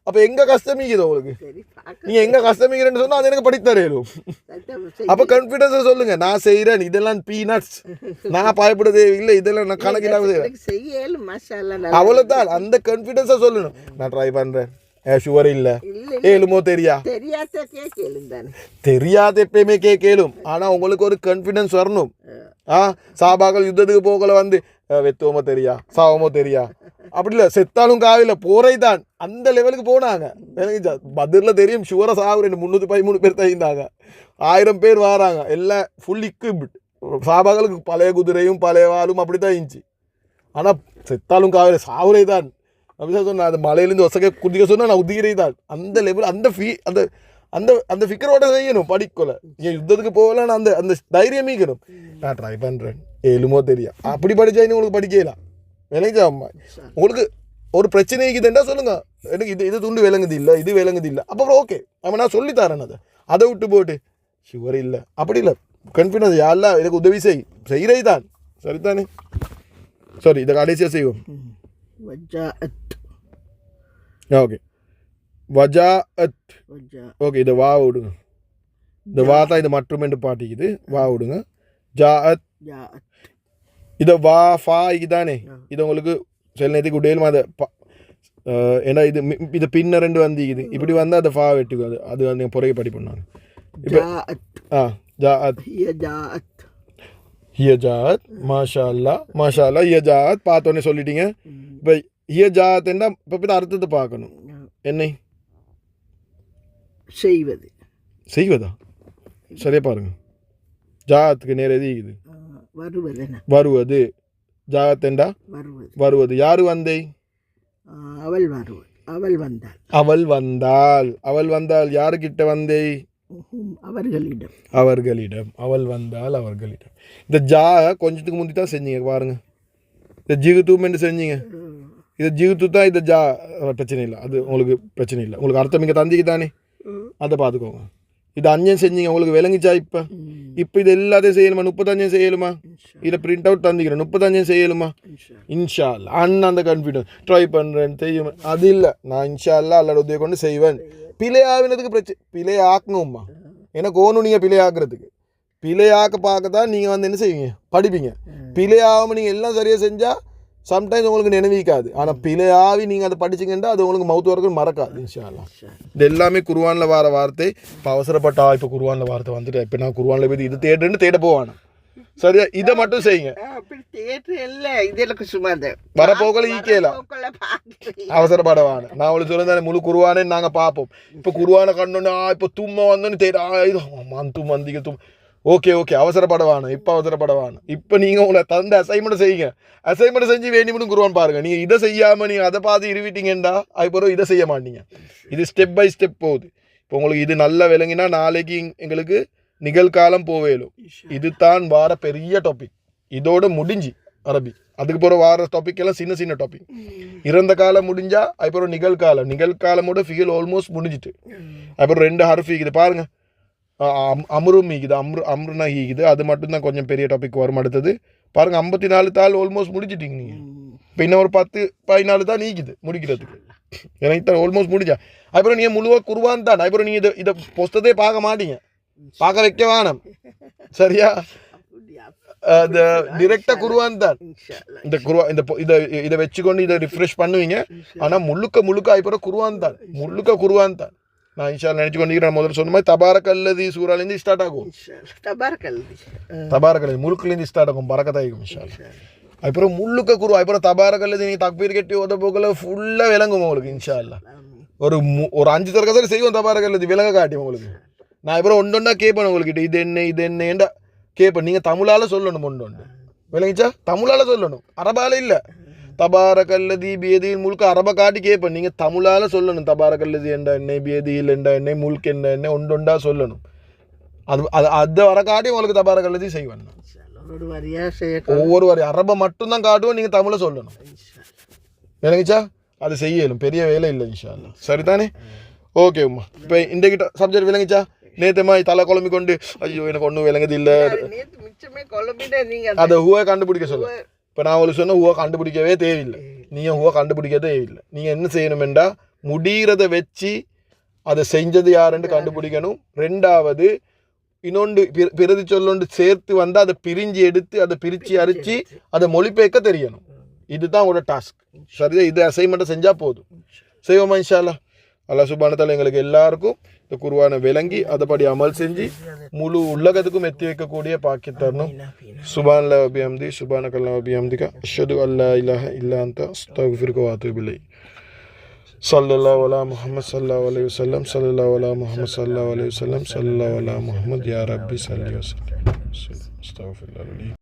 அப்போ எங்கே கஷ்டமிக்குது உங்களுக்கு? சரி பார்க்க நீங்கள் எங்கே கஷ்டமிக்கிறேன்னு சொன்னால் அது எனக்கு படித்தரையிலும். அப்போ கான்ஃபிடென்ஸாக சொல்லுங்கள், நான் செய்கிறேன், இதெல்லாம் பீனட்ஸ், நான் பயப்பட தேவையில்லை, இதெல்லாம் நான் கணக்கில்லாம செய்கிறேன். செய்யலும் மசாலா அவ்வளோதான், அந்த கான்ஃபிடென்ஸாக சொல்லணும். நான் ட்ரை பண்ணுறேன், ஷுவர் இல்லை, ஏழுமோ தெரியா, தெரியாத கேளும் தானே, தெரியாத எப்பயுமே கேளும். ஆனால் உங்களுக்கு ஒரு கான்ஃபிடென்ஸ் வரணும். சாபாக்கள் யுத்தத்துக்கு போகல வந்து வெத்துவோமோ தெரியா, சாவமோ தெரியா, அப்படி இல்லை, செத்தாலும் காவில்லை, போரை தான் அந்த லெவலுக்கு போனாங்க. பதிரில் தெரியும் ஷுவராக சாகுறேன், 313 பேர் தைந்தாங்க, 1000 பேர் வராங்க, எல்லாம் ஃபுல் இக்விப்ட். சாபாக்களுக்கு பழைய குதிரையும் பழைய வாலும் அப்படி தான் இருந்துச்சு. ஆனால் செத்தாலும் காவில்லை, சாகுரை தான். அப்படிதான் சொன்னேன், அந்த மலையிலேருந்து ஒசக்க குதிக்க சொன்னால் நான் உதிரை தான். அந்த லெவல், அந்த அந்த அந்த அந்த ஃபிக்கரோட செய்யணும். படிக்கல ஏன் யுத்தத்துக்கு போகலாம், அந்த அந்த தைரியம் மீக்கணும். நான் ட்ரை பண்ணுறேன், ஏழுமோ தெரியா, அப்படி படித்தா உங்களுக்கு படிக்கலாம். விளங்குச்சா அம்மா? உங்களுக்கு ஒரு பிரச்சனை இருக்குதுன்றா சொல்லுங்க, எனக்கு இது துண்டு விளங்குது இல்லை, இது விளங்குது இல்லை, அப்புறம் ஓகே நம்ம நான் சொல்லித்தரேன். அதை விட்டு போட்டு ஷுவர் இல்லை அப்படி இல்லை, கான்ஃபிடன்ஸ் யாரெல்லாம் எனக்கு உதவி செய்கிறது தான். சரிதானே? சாரி, இதை கடைசியாக செய்வோம். ஓகே, வஜாஅத். ஓகே, இதை வா விடுங்க, இந்த வா தான் இது மட்டும் பாட்டிக்குது, வா விடுங்க. ஜாஅத், இதை வா ஃபா தானே, இது உங்களுக்கு சில நேரத்துக்கு உடையலும் அதை ஏன்னா இது பின்ன 2 வந்திக்குது, இப்படி வந்தால் அதை ஃபா வெட்டுக்கும். அது வந்து புறைய படி பண்ணாங்க. இப்போ ஜாஅத், ஹிய ஜாஅத், மாஷா அல்லா மாஷா அல்லா, ஹிய ஜாஅத் பார்த்தோன்னே சொல்லிட்டீங்க. இப்போ ஹிய ஜாஅத்னா இப்போ அர்த்தத்தை பார்க்கணும். என்னை செய்வதா? சரியா பாருங்க, ஜாஅத்துக்கு நேர எது இது? வருவது. ஜாஅத்தேண்டா வருவது. யாரு வந்தே? அவள் வந்தாள். யாருக்கிட்ட வந்தே? அவர்களிடம். அவள் வந்தாள் அவர்களிடம். இந்த ஜா கொஞ்சத்துக்கு முந்தி தான் செஞ்சீங்க பாருங்க, இந்த ஜிகுத்தூமென்று செஞ்சீங்க. இது ஜிகுத்து தான், இந்த ஜா பிரச்சனை இல்லை, அது உங்களுக்கு பிரச்சனை இல்லை. உங்களுக்கு அர்த்தம் இங்கே தந்திக்கு தானே, அதை பார்த்துக்கோங்க. இது அஞ்சன் செஞ்சீங்க, உங்களுக்கு விளங்கிச்சா? இப்போ இது எல்லாத்தையும் செய்யலுமா? 35 செய்யலுமா? இதை பிரிண்ட் அவுட் தந்திக்கிறேன், 35 செய்யலுமா? இன்ஷா அல்லா. அண்ணன் அந்த கான்ஃபிடன்ஸ் ட்ரை பண்ணுறேன் செய்யும், அது இல்லை. நான் இன்ஷா அல்லா அல்லாட உதவி கொண்டு செய்வேன். பிழையாவினதுக்கு பிரச்சனை, பிழையாக்கணும்மா. எனக்கு ஓணும் நீங்கள் பிழையாக்குறதுக்கு. பிழையாக்க பார்க்க தான் நீங்கள் வந்து என்ன செய்வீங்க? படிப்பீங்க. பிழையாகாமல் நீங்கள் எல்லாம் சரியாக செஞ்சால் சம்டைம்ஸ் உங்களுக்கு நினைவிக்காது. ஆனால் பிழையாவி நீங்கள் அதை படிச்சிங்கன்னா அது உங்களுக்கு மவுத்து வரைக்கும் மறக்காது. இன்ஷா அல்லாஹ். இது எல்லாமே குர்ஆனில் வர வார்த்தை. இப்போ அவசரப்பட்டா இப்போ குர்ஆனில் வார்த்தை வந்துட்டு இப்போ நான் குர்ஆனில் போய் இது தேட போவானு. சரியா? இதை மட்டும் செய்யுங்க. வரப்போக்கல ஈக்கலாம், அவசரப்படவான. நான் அவளுக்கு சொல்லுறேன், முழு குர்ஆனே நாங்கள் பார்ப்போம். இப்போ குர்ஆனை கண்டோன்னா இப்போ தும்மை வந்தோன்னு தும் வந்திக்க தும். ஓகே, அவசரப்படவானு. இப்போ அவசரப்படவானு. இப்போ நீங்கள் உங்களை தந்த அசைன்மெண்ட் செய்யுங்க. அசைன்மெண்ட் செஞ்சு வேண்டிமுன்னு குருவான்னு பாருங்கள். நீங்கள் இதை செய்யாமல் நீங்கள் அதை பார்த்து இருவிட்டீங்கண்டா அதுக்கப்புறம் இதை செய்ய மாட்டீங்க. இது ஸ்டெப் பை ஸ்டெப் போகுது. இப்போ உங்களுக்கு இது நல்லா விளங்கினா நாளைக்கு எங்களுக்கு நிகழ்காலம் போவேலும். இது தான் வார பெரிய டாபிக். இதோட முடிஞ்சு அரபி. அதுக்கு போகிற வார டாபிக் எல்லாம் சின்ன டாபிக். இறந்த காலம் முடிஞ்சா அதுக்கப்புறம் நிகழ்காலமோட ஃபிகல் ஆல்மோஸ்ட் முடிஞ்சிட்டு அப்புறம் 2 ஹர்ஃப் இது பாருங்கள். அம்ரும் ஈக்குது, அம்ருனா ஈக்குது. அது மட்டும்தான் கொஞ்சம் பெரிய டாபிக் வரும். அடுத்தது பாருங்கள், 54 தாள் ஆல்மோஸ்ட் முடிச்சிட்டிங்க நீங்கள். இப்போ இன்னும் ஒரு 10-14 தான் நீக்குது முடிக்கிறதுக்கு. எனக்கு தான் ஆல்மோஸ்ட் முடிஞ்சா அப்புறம் நீங்கள் முழுவாக குர்ஆன் தான். அப்புறம் நீங்கள் இதை புஸ்தகத்தை பார்க்க மாட்டீங்க, பார்க்க வைக்க வேணாம். சரியா? இந்த டிரெக்டாக குர்ஆன் தான். இந்த குர்ஆன் இதை வச்சுக்கொண்டு இதை ரிஃப்ரெஷ் பண்ணுவீங்க. ஆனால் முழுக்க அப்புறம் குர்ஆன் தான். நான் இன்ஷா அல்லாஹ் நினச்சி கொண்டிருக்கிறேன். முதல்ல சொன்ன மாதிரி தபாரக்கல்லதி சூறாலேருந்து ஸ்டார்ட் ஆகும். தபாரக்கல்லதி முழுக்குலேருந்து ஸ்டார்ட் ஆகும். பரக்கத்தாயிக்கும் இன்ஷா அல்லாஹ். அப்புறம் முழுக்க அப்புறம் தபாரக்கல்லதி நீங்கள் தக்பீர் கட்டி ஓத போக்கில் ஃபுல்லாக விளங்கும் உங்களுக்கு இன்ஷா அல்லாஹ். ஒரு 5 தரக்கத்தில் செய்வோம் தபாரக்கல்லதி விளங்க காட்டி உங்களுக்கு. நான் அப்புறம் ஒன்றொண்டா கேட்பேன் உங்கள்கிட்ட, இது என்னேண்டா கேட்பேன். நீங்கள் தமிழால் சொல்லணும். ஒன்று விளங்கிச்சா? தமிழால் சொல்லணும், அரபால் இல்லை. தபாரக்கல்லதி பியதியில் முழுக்க அரபை காட்டி கேட்பேன். நீங்கள் தமிழால் சொல்லணும். தபாரக்கல்லதி என்ற எண்ணெய், பியதியில் என்ற எண்ணெய், முழுக்க என்ன எண்ணெய் ஒன்றொண்டா சொல்லணும். அதை வர காட்டி உங்களுக்கு தபாரக்கல்லதி செய்வேன். ஒவ்வொரு வரி அரபை மட்டும்தான் காட்டுவோம், நீங்கள் தமிழை சொல்லணும். விளங்கிச்சா? அது செய்யலும், பெரிய வேலை இல்லை இன்ஷா அல்லாஹ். சரிதானே? ஓகே உம்மா. இப்போ இன்றைக்கிட்ட சப்ஜெக்ட் விளங்கிச்சா? நேற்றுமா தலை குழம்பி கொண்டு ஐயோ எனக்கு ஒன்றும் விளங்குது இல்லை, அதை ஹூவை கண்டுபிடிக்க சொல்ல. இப்போ நான் உங்களுக்கு சொன்ன ஹூவை கண்டுபிடிக்கவே தேவையில்லை. நீங்கள் ஹூவை கண்டுபிடிக்க தேவையில்லை. நீங்கள் என்ன செய்யணுமெண்டா முடிகிறத வச்சு அதை செஞ்சது யாருன்னு கண்டுபிடிக்கணும். ரெண்டாவது இன்னொன்று பிரதி சொல்லொன்று சேர்த்து வந்து அதை பிரிஞ்சு எடுத்து அதை பிரித்து அரிச்சு அதை மொழிபெயர்க்க தெரியணும். இதுதான் உங்களோட டாஸ்க். சரியா? இது அசைன்மெண்ட்டை செஞ்சால் போதும். செய்வோமா இன்ஷா அல்லாஹ்? அல்லாஹ் சுப்ஹானஹு வ தஆலா எங்களுக்கு எல்லாருக்கும் இந்த குர்ஆனை விளங்கி அதைப்படி அமல் செஞ்சு முழு உலகத்துக்கும் எத்தி வைக்கக்கூடிய பாக்கியம் தரணும். சுப்ஹானல்லாஹி வ பிஹம்தி சுப்ஹானக்கல்லாஹி வ பிஹம்திக அஷ்ஹது அல்லா இலாஹ இல்லா அன்த அஸ்தக்ஃபிருக வ அத்தூபு இலைக். ஸல்லல்லாஹு அலா முஹம்மத் ஸல்லல்லாஹு அலைஹி வஸல்லம் ஸல்லல்லாஹு அலா முஹம்மத் ஸல்லல்லாஹு அலைஹி வஸல்லம் ஸல்லல்லாஹு அலா முஹம்மத் யா ரப்பி ஸல்லி வஸல்லம். அஸ்தக்ஃபிருல்லாஹ்.